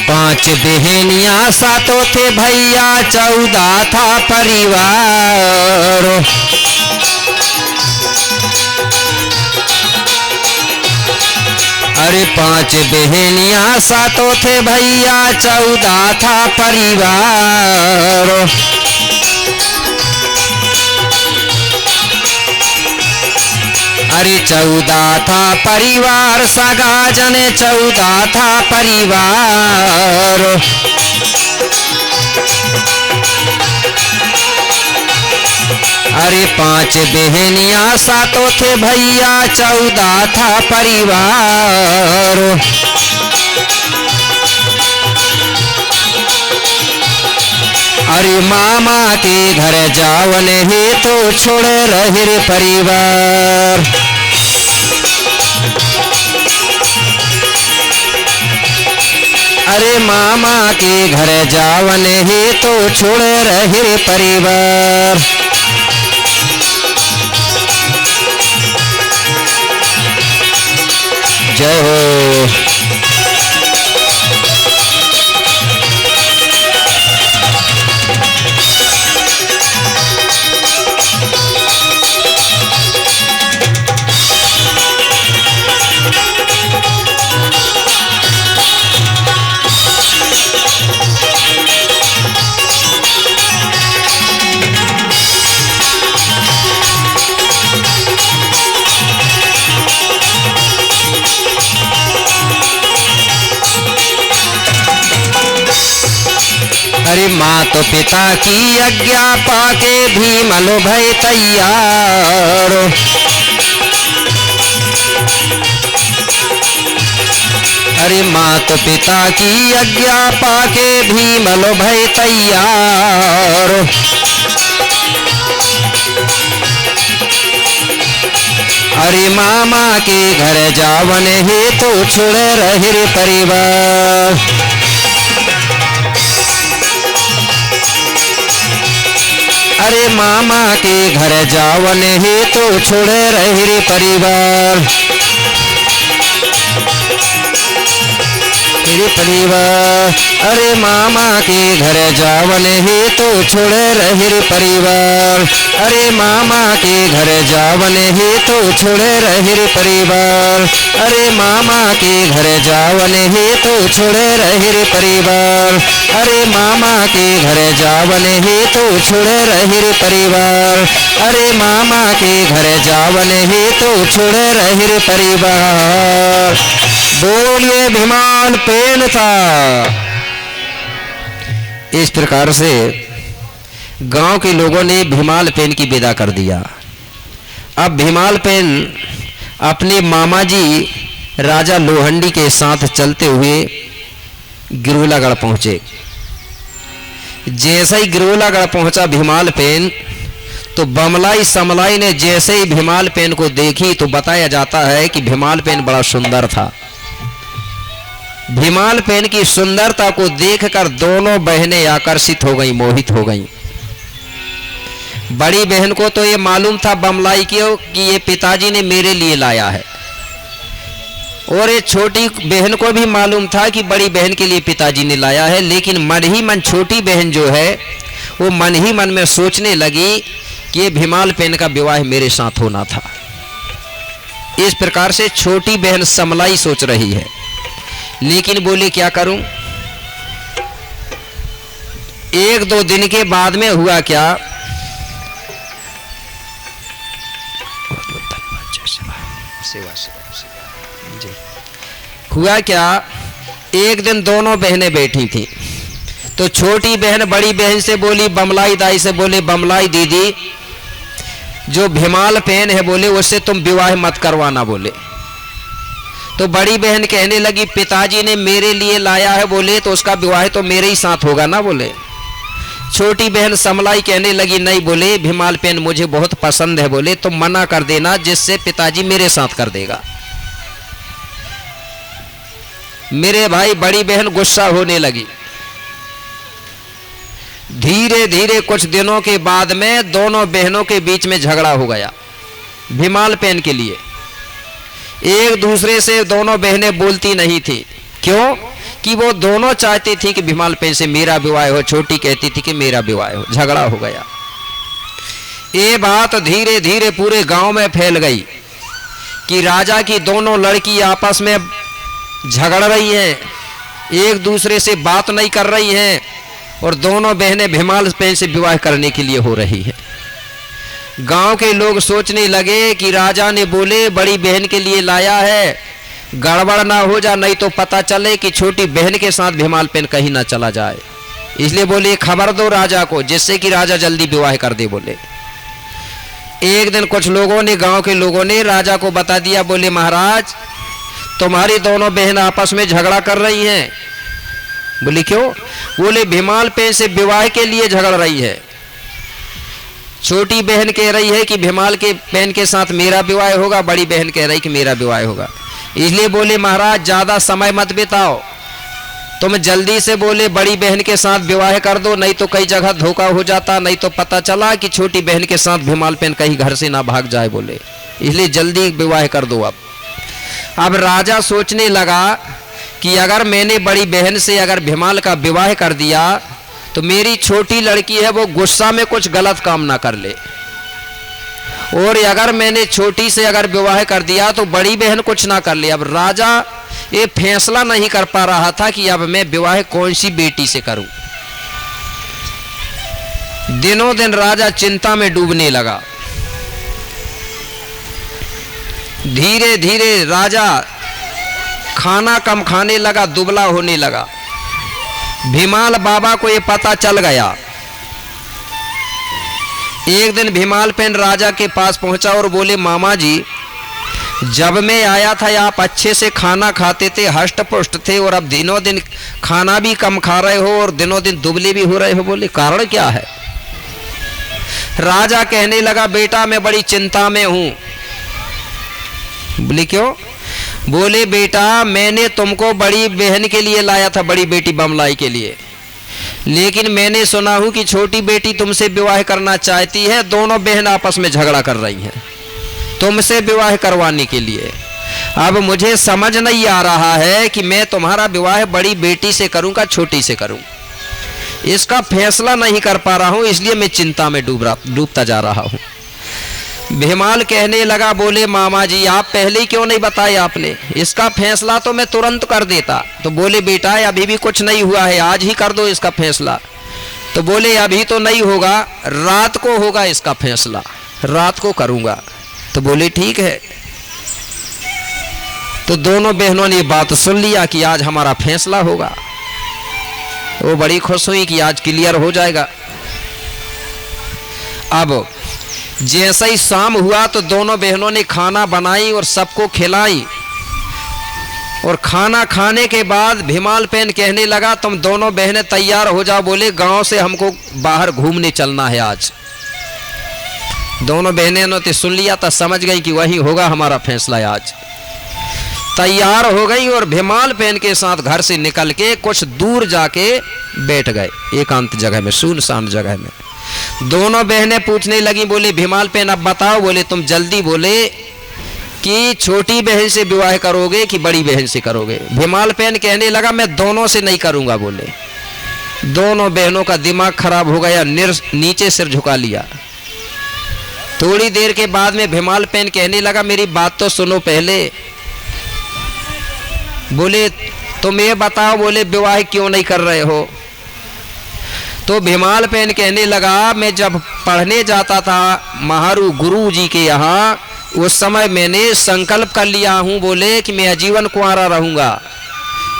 पांच बहनियां सातों थे भैया 14 था परिवार। अरे पांच बहनियां सातों थे भैया 14 था परिवार। अरे 14 था परिवार सगा जने 14 था परिवार। अरे पांच बहनियां सातों थे भैया 14 था परिवार। अरे मामा के घर जावन हेतु छोड़ रहे रे परिवार। अरे मामा के घर जावन हेतु छोड़ रहे रे परिवार। जय हो। अरे मातो पिता की आज्ञा पाके भीम लो भय तैयार। अरे मातो पिता की आज्ञा पाके भीम लो भय तैयार। अरे मामा के घर जावन हेतु छोड़ रहे रे परिवार। अरे मामा के घर जावन हेतु छोड़ रहे रे परिवार। मेरे परिवार। अरे मामा के घर जावन हेतु छोड़ रहे रे परिवार। अरे मामा के घर जावन ही तो छोड़े रहिर परिवार। अरे मामा के घर जावन ही तो छोड़े रहिर परिवार। अरे मामा के घर जावन ही तो छोड़े रहिर परिवार। अरे मामा के घर जावन ही तो छोड़े रहिर परिवार। बोलिए भीमान पेन था। इस प्रकार से गांव के लोगों ने भीमाल पेन की विदा कर दिया। अब भीमाल पेन अपने मामा जी राजा लोहंडी के साथ चलते हुए गिरोलागढ़ पहुंचे। जैसे ही गिरोलागढ़ पहुंचा भीमाल पेन, तो बमलाई समलाई ने जैसे ही भीमाल पेन को देखी तो बताया जाता है कि भीमाल पेन बड़ा सुंदर था। भीमाल पेन की सुंदरता को देखकर दोनों बहनें आकर्षित हो गईं, मोहित हो गईं। बड़ी बहन को तो ये मालूम था बमलाई की कि ये पिताजी ने मेरे लिए लाया है, और ये छोटी बहन को भी मालूम था कि बड़ी बहन के लिए पिताजी ने लाया है। लेकिन मन ही मन छोटी बहन जो है वो मन ही मन में सोचने लगी कि ये भीमाल पेन का विवाह मेरे साथ होना था। इस प्रकार से छोटी बहन समलाई सोच रही है, लेकिन बोली क्या करूं। एक दो दिन के बाद में हुआ क्या, हुआ क्या, एक दिन दोनों बहनें बैठी थी तो छोटी बहन बड़ी बहन से बोली, बमलाई दाई से बोले, बमलाई दीदी जो भीमाल पेन है बोले उससे तुम विवाह मत करवाना बोले। तो बड़ी बहन कहने लगी पिताजी ने मेरे लिए लाया है बोले तो उसका विवाह तो मेरे ही साथ होगा ना बोले। छोटी बहन समलाई कहने लगी नहीं बोले भीमाल पेन मुझे बहुत पसंद है बोले, तुम मना कर देना जिससे पिताजी मेरे साथ कर देगा। मेरे भाई बड़ी बहन गुस्सा होने लगी। धीरे धीरे कुछ दिनों के बाद में दोनों बहनों के बीच में झगड़ा हो गया भीमाल पेन के लिए। एक दूसरे से दोनों बहनें बोलती नहीं थी, क्यों कि वो दोनों चाहती थी कि भीमाल पेन से मेरा विवाह हो, छोटी कहती थी कि मेरा विवाह हो। झगड़ा हो गया। ये बात धीरे धीरे पूरे गांव में फैल गई कि राजा की दोनों लड़की आपस में झगड़ रही हैं, एक दूसरे से बात नहीं कर रही हैं, और दोनों बहनें भीमाल पेन से विवाह करने के लिए हो रही है। गांव के लोग सोचने लगे कि राजा ने बोले बड़ी बहन के लिए लाया है, गड़बड़ ना हो जा, नहीं तो पता चले कि छोटी बहन के साथ भीमाल पेन कहीं ना चला जाए। इसलिए बोले खबर दो राजा को जिससे कि राजा जल्दी विवाह कर दे बोले। एक दिन कुछ लोगों ने, गांव के लोगों ने राजा को बता दिया, बोले महाराज तुम्हारी दोनों बहन आपस में झगड़ा कर रही हैं। बोले क्यों? बोले भीमाल पेन से विवाह के लिए झगड़ रही है। छोटी बहन कह रही है कि भीमाल के पेन के साथ मेरा विवाह होगा, बड़ी बहन कह रही कि मेरा विवाह होगा। इसलिए बोले महाराज ज्यादा समय मत बिताओ, तुम जल्दी से बोले बड़ी बहन के साथ विवाह कर दो, नहीं तो कई जगह धोखा हो जाता, नहीं तो पता चला कि छोटी बहन के साथ भीमाल पेन कहीं घर से ना भाग जाए बोले। इसलिए जल्दी विवाह कर दो। अब राजा सोचने लगा कि अगर मैंने बड़ी बहन से अगर भीमाल का विवाह कर दिया तो मेरी छोटी लड़की है वो गुस्सा में कुछ गलत काम ना कर ले, और अगर मैंने छोटी से अगर विवाह कर दिया तो बड़ी बहन कुछ ना कर ले। अब राजा ये फैसला नहीं कर पा रहा था कि अब मैं विवाह कौन सी बेटी से करूं। दिनों दिन राजा चिंता में डूबने लगा। धीरे धीरे राजा खाना कम खाने लगा, दुबला होने लगा। भीमाल बाबा को ये पता चल गया। एक दिन भीमाल पेन राजा के पास पहुंचा और बोले मामा जी जब मैं आया था आप अच्छे से खाना खाते थे, हष्ट पुष्ट थे, और अब दिनों दिन खाना भी कम खा रहे हो और दिनों दिन दुबले भी हो रहे हो। बोले कारण क्या है? राजा कहने लगा बेटा मैं बड़ी चिंता में हूं। बोले क्यों? बोले बेटा मैंने तुमको बड़ी बहन के लिए लाया था, बड़ी बेटी बमलाई के लिए, लेकिन मैंने सुना हूं कि छोटी बेटी तुमसे विवाह करना चाहती है। दोनों बहन आपस में झगड़ा कर रही हैं तुमसे विवाह करवाने के लिए। अब मुझे समझ नहीं आ रहा है कि मैं तुम्हारा विवाह बड़ी बेटी से करूं का छोटी से करूं। इसका फैसला नहीं कर पा रहा हूं, इसलिए मैं चिंता में डूबता जा रहा हूं। भीमाल कहने लगा, बोले मामा जी आप पहले ही क्यों नहीं बताया आपने, इसका फैसला तो मैं तुरंत कर देता। तो बोले बेटा अभी भी कुछ नहीं हुआ है, आज ही कर दो इसका फैसला। तो बोले अभी तो नहीं होगा, रात को होगा इसका फैसला, रात को करूंगा। तो बोले ठीक है। तो दोनों बहनों ने बात सुन लिया कि आज हमारा फैसला होगा। वो बड़ी खुश हुई कि आज क्लियर हो जाएगा। अब जैसे ही शाम हुआ तो दोनों बहनों ने खाना बनाई और सबको खिलाई, और खाना खाने के बाद भीमाल पेन कहने लगा तुम दोनों बहनें तैयार हो जाओ, बोले गांव से हमको बाहर घूमने चलना है आज। दोनों बहनें ने तो सुन लिया था, समझ गई कि वही होगा हमारा फैसला आज। तैयार हो गई और भीमाल पेन के साथ घर से निकल के कुछ दूर जाके बैठ गए, एकांत जगह में, सुनसान जगह में। दोनों बहनें पूछने लगी, बोले भीमाल पेन अब बताओ, बोले तुम जल्दी, बोले कि छोटी बहन से विवाह करोगे कि बड़ी बहन से करोगे। भीमाल पेन कहने लगा मैं दोनों से नहीं करूंगा। बोले दोनों बहनों का दिमाग खराब हो गया, नीचे सिर झुका लिया। थोड़ी देर के बाद में भीमाल पेन कहने लगा मेरी बात तो सुनो पहले। बोले तुम ये बताओ, बोले विवाह क्यों नहीं कर रहे हो। तो भीमाल पेन कहने लगा मैं जब पढ़ने जाता था महारू गुरु जी के यहाँ, उस समय मैंने संकल्प कर लिया हूँ, बोले कि मैं आजीवन कुंवारा रहूँगा,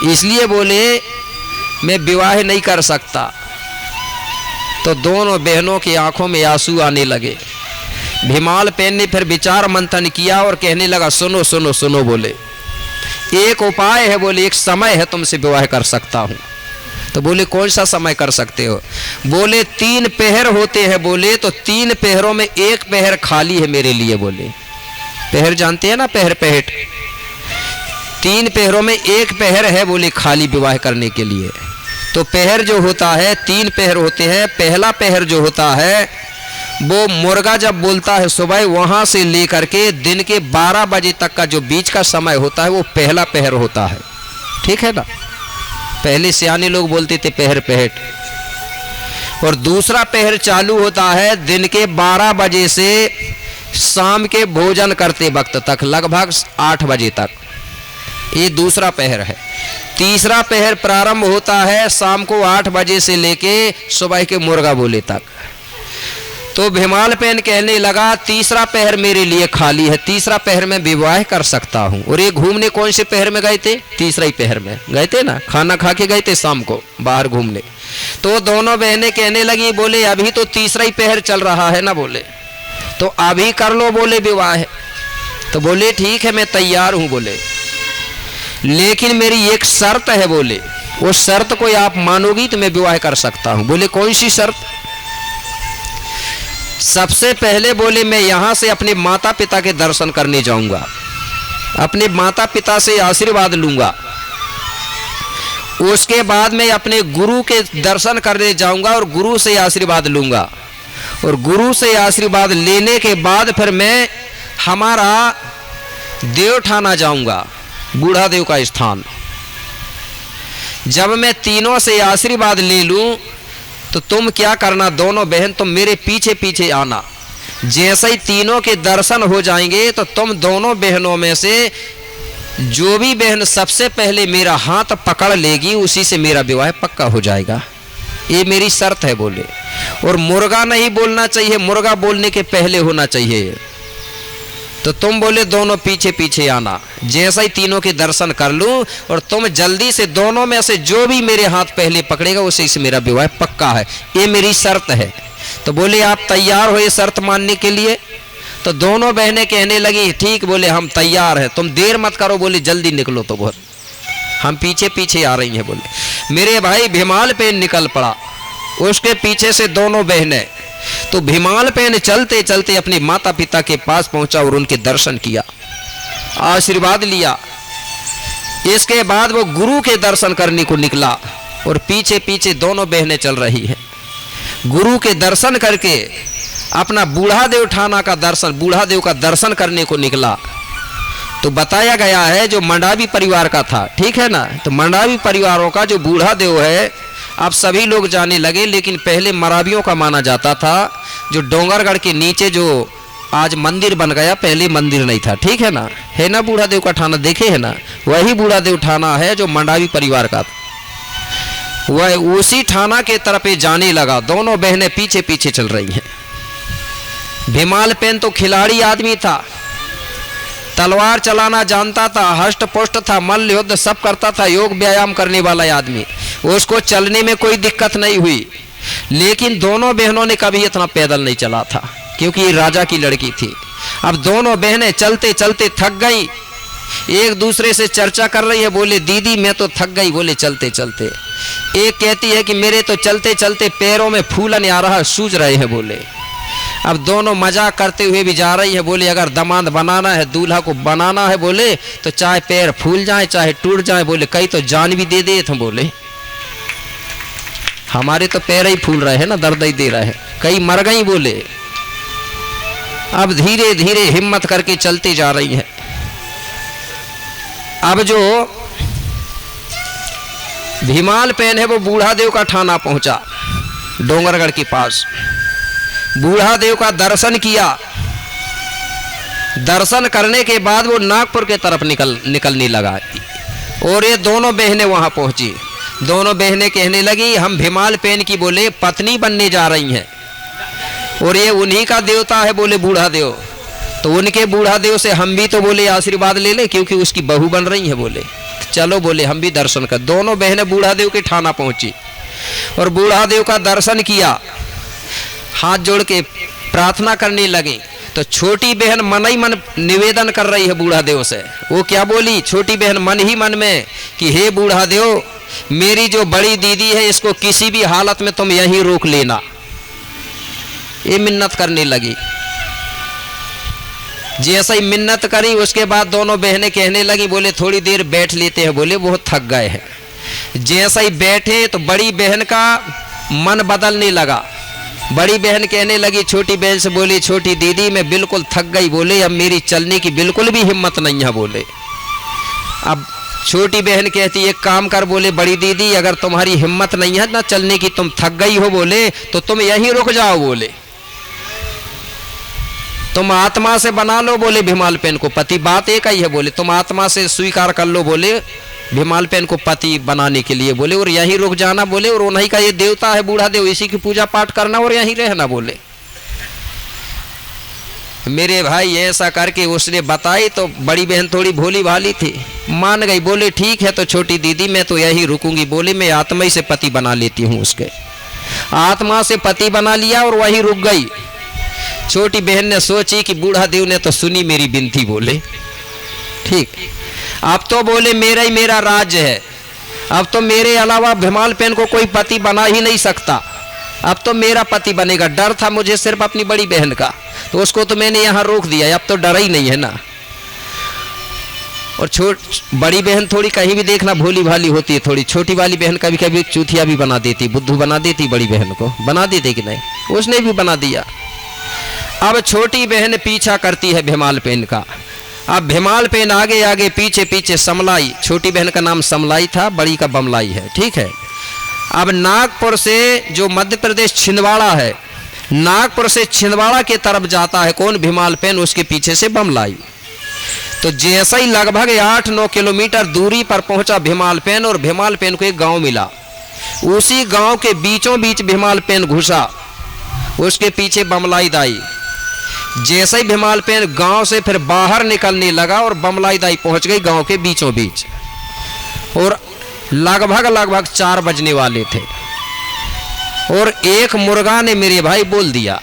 इसलिए बोले मैं विवाह नहीं कर सकता। तो दोनों बहनों की आंखों में आंसू आने लगे। भीमाल पेन ने फिर विचार मंथन किया और कहने लगा सुनो सुनो सुनो, बोले एक उपाय है, बोले एक समय है तुमसे विवाह कर सकता हूँ। तो बोले कौन सा समय कर सकते हो। बोले 3 पहर होते हैं, बोले तो 3 पहरों में एक पहर खाली है मेरे लिए। बोले पहर जानते हैं ना, पहर पहट, 3 पहरों में एक पहर है बोले खाली विवाह करने के लिए। तो पहर जो होता है 3 पहर होते हैं। पहला पहर जो होता है वो मुर्गा जब बोलता है सुबह, वहां से लेकर के दिन के 12 बजे तक का जो बीच का समय होता है वो पहला पहर होता है, ठीक है ना। पहले सियाने लोग बोलते थे पहर पहट। और दूसरा पहर चालू होता है दिन के 12 बजे से शाम के भोजन करते वक्त तक, लगभग 8 बजे तक, ये दूसरा पहर है। तीसरा पहर प्रारंभ होता है शाम को 8 बजे से लेके सुबह के मुर्गा बोले तक। तो भीमाल पेन कहने लगा तीसरा पहर मेरे लिए खाली है, तीसरा पहर में विवाह कर सकता हूँ। और ये घूमने कौन से पहर में गए थे, तीसरा ही पहर में गए थे ना, खाना खा के गए थे शाम को बाहर घूमने। तो दोनों बहनें कहने लगी, बोले अभी तो तीसरा ही पहर चल रहा है ना, बोले तो अभी कर लो, बोले विवाह। तो बोले ठीक है मैं तैयार हूँ, बोले लेकिन मेरी एक शर्त है, बोले उस शर्त को आप मानोगी तो मैं विवाह कर सकता हूँ। बोले कौन सी शर्त। सबसे पहले बोले मैं यहाँ से अपने माता पिता के दर्शन करने जाऊंगा, अपने माता पिता से आशीर्वाद लूंगा। उसके बाद मैं अपने गुरु के दर्शन करने जाऊंगा और गुरु से आशीर्वाद लूंगा। और गुरु से आशीर्वाद लेने के बाद फिर मैं हमारा देवठाना जाऊंगा, बूढ़ा देव का स्थान। जब मैं तीनों से आशीर्वाद ले लूं तो तुम क्या करना, दोनों बहन तुम मेरे पीछे पीछे आना। जैसे ही तीनों के दर्शन हो जाएंगे तो तुम दोनों बहनों में से जो भी बहन सबसे पहले मेरा हाथ पकड़ लेगी उसी से मेरा विवाह पक्का हो जाएगा, ये मेरी शर्त है, बोले। और मुर्गा नहीं बोलना चाहिए, मुर्गा बोलने के पहले होना चाहिए। तो तुम बोले दोनों पीछे पीछे आना, जैसा ही तीनों के दर्शन कर लूं और तुम जल्दी से दोनों में से जो भी मेरे हाथ पहले पकड़ेगा उसी से मेरा विवाह पक्का है, ये मेरी शर्त है। तो बोले आप तैयार हो ये शर्त मानने के लिए। तो दोनों बहनें कहने लगी ठीक, बोले हम तैयार हैं, तुम देर मत करो, बोले जल्दी निकलो। तो बहुत हम पीछे पीछे आ रही हैं, बोले। मेरे भाई भीमाल पेन निकल पड़ा, उसके पीछे से दोनों बहनें। तो भीमाल पेन चलते चलते अपने माता पिता के पास पहुंचा और उनके दर्शन किया, आशीर्वाद लिया। इसके बाद वो गुरु के दर्शन करने को निकला और पीछे पीछे दोनों बहनें चल रही हैं। गुरु के दर्शन करके अपना बूढ़ा देव ठाना का दर्शन, बूढ़ा देव का दर्शन करने को निकला। तो बताया गया है जो मंडावी परिवार का था, ठीक है ना, तो मंडावी परिवारों का जो बूढ़ा देव है अब सभी लोग जाने लगे, लेकिन पहले मराबियों का माना जाता था। जो डोंगरगढ़ के नीचे जो आज मंदिर बन गया, पहले मंदिर नहीं था, ठीक है ना, है ना, बूढ़ा देव का थाना देखे है ना, वही बूढ़ा देव थाना है जो मंडावी परिवार का। वह उसी थाना के तरफ जाने लगा। दोनों बहनें पीछे पीछे चल रही हैं। भीमालपेन तो खिलाड़ी आदमी था, तलवार चलाना जानता था, हष्ट पुष्ट था, मल्ल युद्ध सब करता था, योग व्यायाम करने वाला आदमी। उसको चलने में कोई दिक्कत नहीं हुई। लेकिन दोनों बहनों ने कभी इतना पैदल नहीं चला था, क्योंकि ये राजा की लड़की थी। अब दोनों बहनें चलते चलते थक गई, एक दूसरे से चर्चा कर रही है। बोले दीदी मैं तो थक गई, बोले चलते चलते। एक कहती है कि मेरे तो चलते चलते पैरों में फूलन आ रहा, सूझ रहे हैं, बोले। अब दोनों मजाक करते हुए भी जा रही है। बोले अगर दामाद बनाना है, दूल्हा को बनाना है, बोले तो चाहे पैर फूल जाए चाहे टूट जाए, बोले कई तो जान भी दे दे थे, बोले हमारे तो पैर ही फूल रहे हैं ना, दर्द ही दे रहे हैं, कई मर गई, बोले। अब धीरे धीरे हिम्मत करके चलते जा रही है। अब जो भीमालपेन है वो बूढ़ा देव का थाना पहुंचा, डोंगरगढ़ के पास। बूढ़ा देव का दर्शन किया। दर्शन करने के बाद वो नागपुर के तरफ निकलने लगा और ये दोनों बहनें वहां पहुंची। दोनों बहनें कहने लगी हम भीमालपेन की, बोले पत्नी बनने जा रही हैं और ये उन्हीं का देवता है, बोले बूढ़ा देव। तो उनके बूढ़ा देव से हम भी तो, बोले आशीर्वाद ले ले, क्योंकि उसकी बहू बन रही है, बोले चलो, बोले हम भी दर्शन कर। दोनों बहनें बूढ़ा देव के थाना पहुंची और बूढ़ा देव का दर्शन किया। हाथ जोड़ के प्रार्थना करने लगी। तो छोटी बहन मन ही मन निवेदन कर रही है बूढ़ा देव से। वो क्या बोली छोटी बहन मन ही मन में कि हे बूढ़ा देव, मेरी जो बड़ी दीदी है इसको किसी भी हालत में तुम यहीं रोक लेना। ये मिन्नत करने लगी। जैसे ही मिन्नत करी उसके बाद दोनों बहनें कहने लगी, बोले थोड़ी देर बैठ लेते हैं, बोले बहुत थक गए हैं। जैसे ही बैठे तो बड़ी बहन का मन बदलने लगा। बड़ी बहन कहने लगी छोटी बहन से, बोली छोटी दीदी मैं बिल्कुल थक गई, बोले अब मेरी चलने की बिल्कुल भी हिम्मत नहीं है, बोले। अब छोटी बहन कहती एक काम कर, बोले बड़ी दीदी अगर तुम्हारी हिम्मत नहीं है ना चलने की, तुम थक गई हो, बोले तो तुम यहीं रुक जाओ, बोले तुम आत्मा से बना लो, बोले भीमालपेन को पति। बात एक ही है, बोले तुम आत्मा से स्वीकार कर लो, बोले भीमालपेन को पति बनाने के लिए, बोले और यहीं रुक जाना, बोले और उन्हीं का ये देवता है बूढ़ा देव, इसी की पूजा पाठ करना और यहीं रहना, बोले। मेरे भाई ऐसा करके उसने बताई तो बड़ी बहन थोड़ी भोली भाली थी, मान गई। बोले ठीक है तो छोटी दीदी मैं तो यहीं रुकूंगी, बोले मैं आत्मा ही से पति बना लेती हूँ उसके। आत्मा से पति बना लिया और वहीं रुक गई। छोटी बहन ने सोची कि बूढ़ा देव ने तो सुनी मेरी विनती, बोले ठीक अब तो, बोले मेरा ही मेरा राज्य है, अब तो मेरे अलावा भीमालपेन को कोई पति बना ही नहीं सकता, अब तो मेरा पति बनेगा। डर था मुझे सिर्फ अपनी बड़ी बहन का, तो उसको तो मैंने यहाँ रोक दिया, अब तो डर ही नहीं है ना। और बड़ी बहन थोड़ी कहीं भी देखना भोली भाली होती है थोड़ी, छोटी वाली बहन कभी कभी चूतिया भी बना देती, बुद्धू बना देती, बड़ी बहन को बना देती कि नहीं, उसने भी बना दिया। अब छोटी बहन पीछा करती है भीमालपेन का। अब भीमालपेन आगे आगे पीछे पीछे समलाई, छोटी बहन का नाम समलाई था, बड़ी का बमलाई है, ठीक है। अब नागपुर से जो मध्य प्रदेश छिंदवाड़ा है, नागपुर से छिंदवाड़ा के तरफ जाता है कौन, भीमालपेन, उसके पीछे से बमलाई। तो जैसे ही लगभग 8-9 किलोमीटर दूरी पर पहुंचा भीमालपेन और भीमालपेन को एक गांव मिला। उसी गांव के बीचों बीच भीमालपेन घुसा, उसके पीछे बमलाई दाई। जैसे ही भीमालपेन गांव से फिर बाहर निकलने लगा और बमलाई दाई पहुंच गई गांव के बीचों बीच और लगभग 4 बजने वाले थे और एक मुर्गा ने मेरे भाई बोल दिया।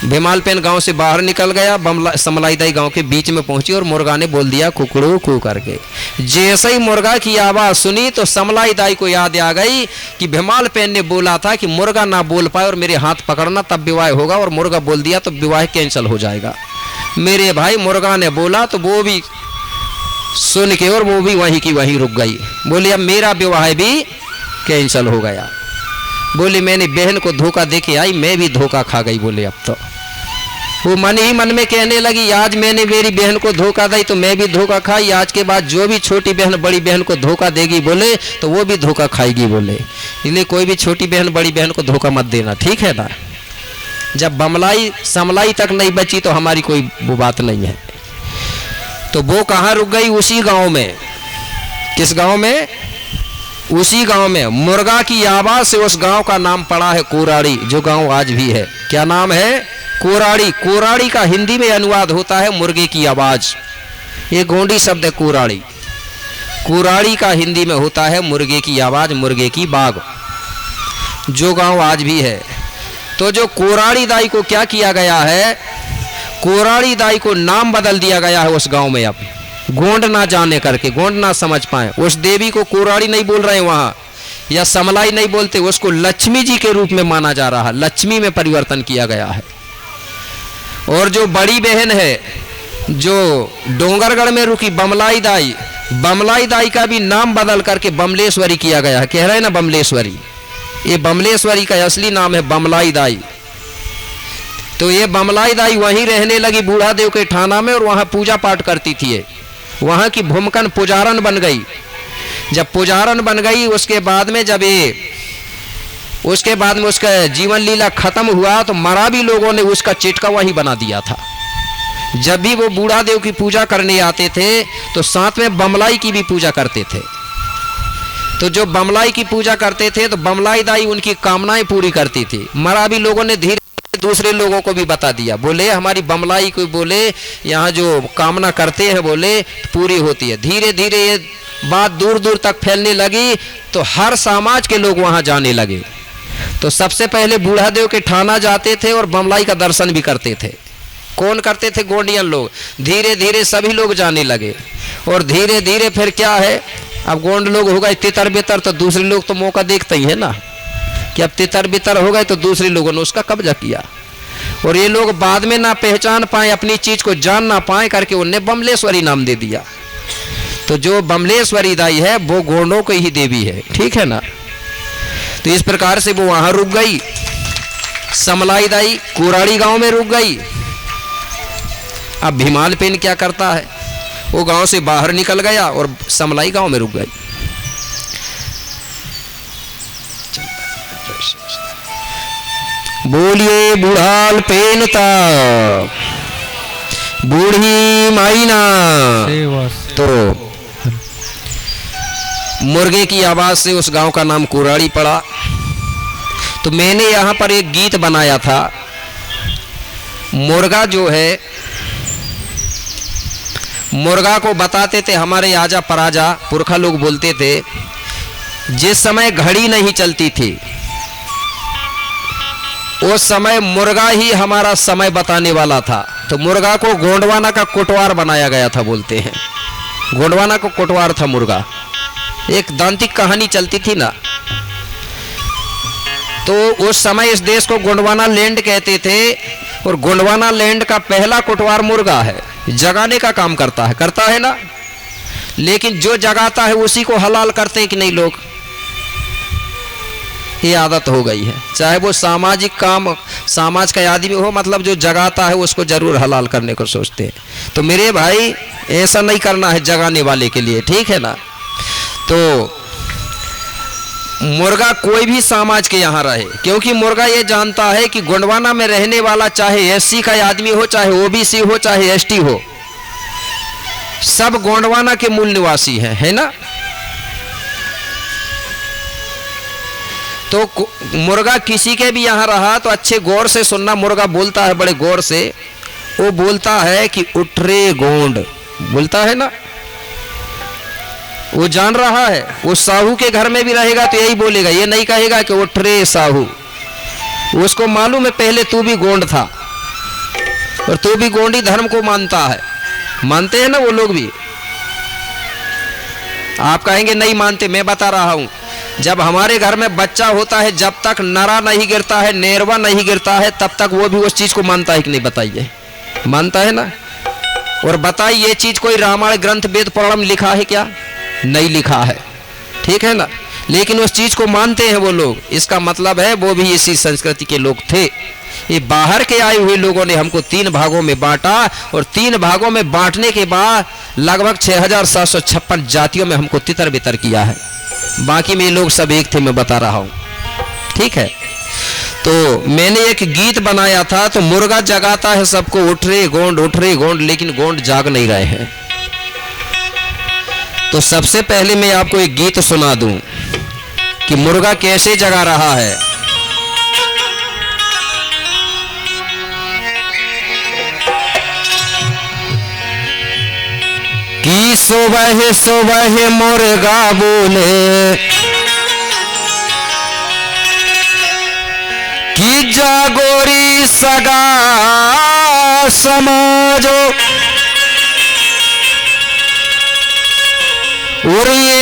भीमालपेन गांव से बाहर निकल गया, समलाईदाई गांव के बीच में पहुंची और मुर्गा ने बोल दिया कुकड़ू कू करके। जैसे ही मुर्गा की आवाज सुनी तो समलाईदाई को याद आ गई कि भीमालपेन ने बोला था कि मुर्गा ना बोल पाए और मेरे हाथ पकड़ना तब विवाह होगा, और मुर्गा बोल दिया तो विवाह कैंसिल हो जाएगा। मेरे भाई मुर्गा ने बोला तो वो भी सुन के और वो भी वहीं की वहीं रुक गई। बोली अब मेरा विवाह भी कैंसिल हो गया। बोली मैंने बहन को धोखा दे के आई, मैं भी धोखा खा गई। बोले अब तो वो मन ही मन में कहने लगी, आज मैंने मेरी बहन को धोखा दी तो मैं भी धोखा खाई, आज के बाद जो भी छोटी बहन बड़ी बहन को धोखा देगी बोले तो वो भी धोखा खाएगी बोले। इसलिए कोई भी छोटी बहन बड़ी बहन को धोखा मत देना, ठीक है ना। जब बमलाई समलाई तक नहीं बची तो हमारी कोई वो बात नहीं है। तो वो कहाँ रुक गई? उसी गांव में। किस गांव में? उसी गांव में। मुर्गा की आवाज से उस गांव का नाम पड़ा है कोराड़ी, जो गांव आज भी है। क्या नाम है? कोराड़ी। कोराड़ी का हिंदी में अनुवाद होता है मुर्गे की आवाज। ये गोंडी शब्द है कोराड़ी। कोराड़ी का हिंदी में होता है मुर्गे की आवाज, मुर्गे की बाग, जो गांव आज भी है। तो जो कोराड़ी दाई को क्या किया गया है? कोराड़ी दाई को नाम बदल दिया गया है उस गांव में। अब गोंड ना जाने करके, गोंड ना समझ पाए, उस देवी को कोराड़ी नहीं बोल रहे वहां, या समलाई नहीं बोलते, उसको लक्ष्मी जी के रूप में माना जा रहा है। लक्ष्मी में परिवर्तन किया गया है। और जो बड़ी बहन है जो डोंगरगढ़ में रुकी बमलाई दाई, बमलाई दाई का भी नाम बदल करके बमलेश्वरी किया गया है। कह रहे हैं ना बमलेश्वरी, ये बमलेश्वरी का असली नाम है बमलाई दाई। तो ये बमलाई दाई वहीं रहने लगी बूढ़ा देव के ठाना में, और वहां पूजा पाठ करती थी। ये वहां की भूमकन पुजारन बन गई। जब पुजारन बन गई उसके बाद में उसका जीवन लीला खत्म हुआ तो मरावी लोगों ने उसका चिटका वहीं बना दिया था। जब भी वो बूढ़ा देव की पूजा करने आते थे तो साथ में बमलाई की भी पूजा करते थे। तो जो बमलाई की पूजा करते थे तो बमलाई दाई उनकी कामनाएं पूरी करती थी। मरावी लोगों ने धीरे दूसरे लोगों को भी बता दिया, बोले हमारी बमलाई को बोले यहाँ जो कामना करते हैं बोले पूरी होती है। धीरे धीरे ये बात दूर दूर तक फैलने लगी तो हर समाज के लोग वहाँ जाने लगे। तो सबसे पहले बूढ़ा देव के ठाना जाते थे और बमलाई का दर्शन भी करते थे। कौन करते थे? गोंडियन लोग। धीरे धीरे सभी लोग जाने लगे, और धीरे धीरे फिर क्या है, अब गोंड लोग हो गए तितर बितर, तो दूसरे लोग तो मौका देखते ही है ना कि अब तितर बितर हो गए, तो दूसरे लोगों ने उसका कब्जा किया। और ये लोग बाद में ना पहचान पाए, अपनी चीज को जान ना पाए करके उन्हें बमलेश्वरी नाम दे दिया। तो जो बमलेश्वरी दाई है वो गोंडों की ही देवी है, ठीक है ना। तो इस प्रकार से वो वहां रुक गई। समलाई दाई कोराड़ी गांव में रुक गई। अब भीमाल पेन क्या करता है, वो गांव से बाहर निकल गया और समलाई गांव में रुक गई। बोलिए बुढ़ाल पेनता बूढ़ी माईना। तो मुर्गे की आवाज से उस गांव का नाम कोराड़ी पड़ा। तो मैंने यहां पर एक गीत बनाया था। मुर्गा जो है, मुर्गा को बताते थे हमारे आजा पराजा पुरखा लोग बोलते थे, जिस समय घड़ी नहीं चलती थी उस समय मुर्गा ही हमारा समय बताने वाला था। तो मुर्गा को गोंडवाना का कोटवार बनाया गया था, बोलते हैं गोंडवाना को कोटवार था मुर्गा। एक दांतिक कहानी चलती थी ना, तो उस समय इस देश को गोंडवाना लैंड कहते थे, और गोंडवाना लैंड का पहला कोटवार मुर्गा है। जगाने का काम करता है ना, लेकिन जो जगाता है उसी को हलाल करते हैं कि नहीं लोग। ये आदत हो गई है, चाहे वो सामाजिक काम समाज का आदमी हो, मतलब जो जगाता है उसको जरूर हलाल करने को सोचते हैं। तो मेरे भाई ऐसा नहीं करना है जगाने वाले के लिए, ठीक है ना। तो मुर्गा कोई भी समाज के यहाँ रहे, क्योंकि मुर्गा ये जानता है कि गोंडवाना में रहने वाला चाहे एससी का आदमी हो, चाहे ओबीसी हो, चाहे एसटी हो, सब गोंडवाना के मूल निवासी हैं, है ना। तो मुर्गा किसी के भी यहाँ रहा तो अच्छे गौर से सुनना, मुर्गा बोलता है बड़े गौर से। वो बोलता है कि उठ रे गोंड, बोलता है ना, वो जान रहा है। वो साहू के घर में भी रहेगा तो यही बोलेगा, ये नहीं कहेगा कि उठ रे साहू। उसको मालूम है पहले तू भी गोंड था और तू भी गोंडी धर्म को मानता है। मानते हैं ना वो लोग भी। आप कहेंगे नहीं मानते, मैं बता रहा हूं, जब हमारे घर में बच्चा होता है, जब तक नरा नहीं गिरता है, नेरवा नहीं गिरता है, तब तक वो भी उस चीज को मानता है कि नहीं, बताइए। मानता है ना। और बताइए ये चीज कोई रामायण ग्रंथ वेद पुराण में लिखा है क्या? नहीं लिखा है, ठीक है ना। लेकिन उस चीज को मानते हैं वो लोग। इसका मतलब है वो भी इसी संस्कृति के लोग थे, ये बाहर के आए हुए लोगों ने हमको 3 भागों में बांटा और 3 भागों में बांटने के बाद लगभग 6756 जातियों में हमको तितर बितर किया है। बाकी में ये लोग सब एक थे, मैं बता रहा हूं। ठीक है, तो मैंने एक गीत बनाया था, तो मुर्गा जगाता है सबको, उठ रे गोंड, लेकिन गोंड जाग नहीं रहे हैं। तो सबसे पहले मैं आपको एक गीत सुना दूं कि मुर्गा कैसे जगा रहा है। कि सुबह सुबह मुर्गा बोले कि जागोरी सगा समाजो और ये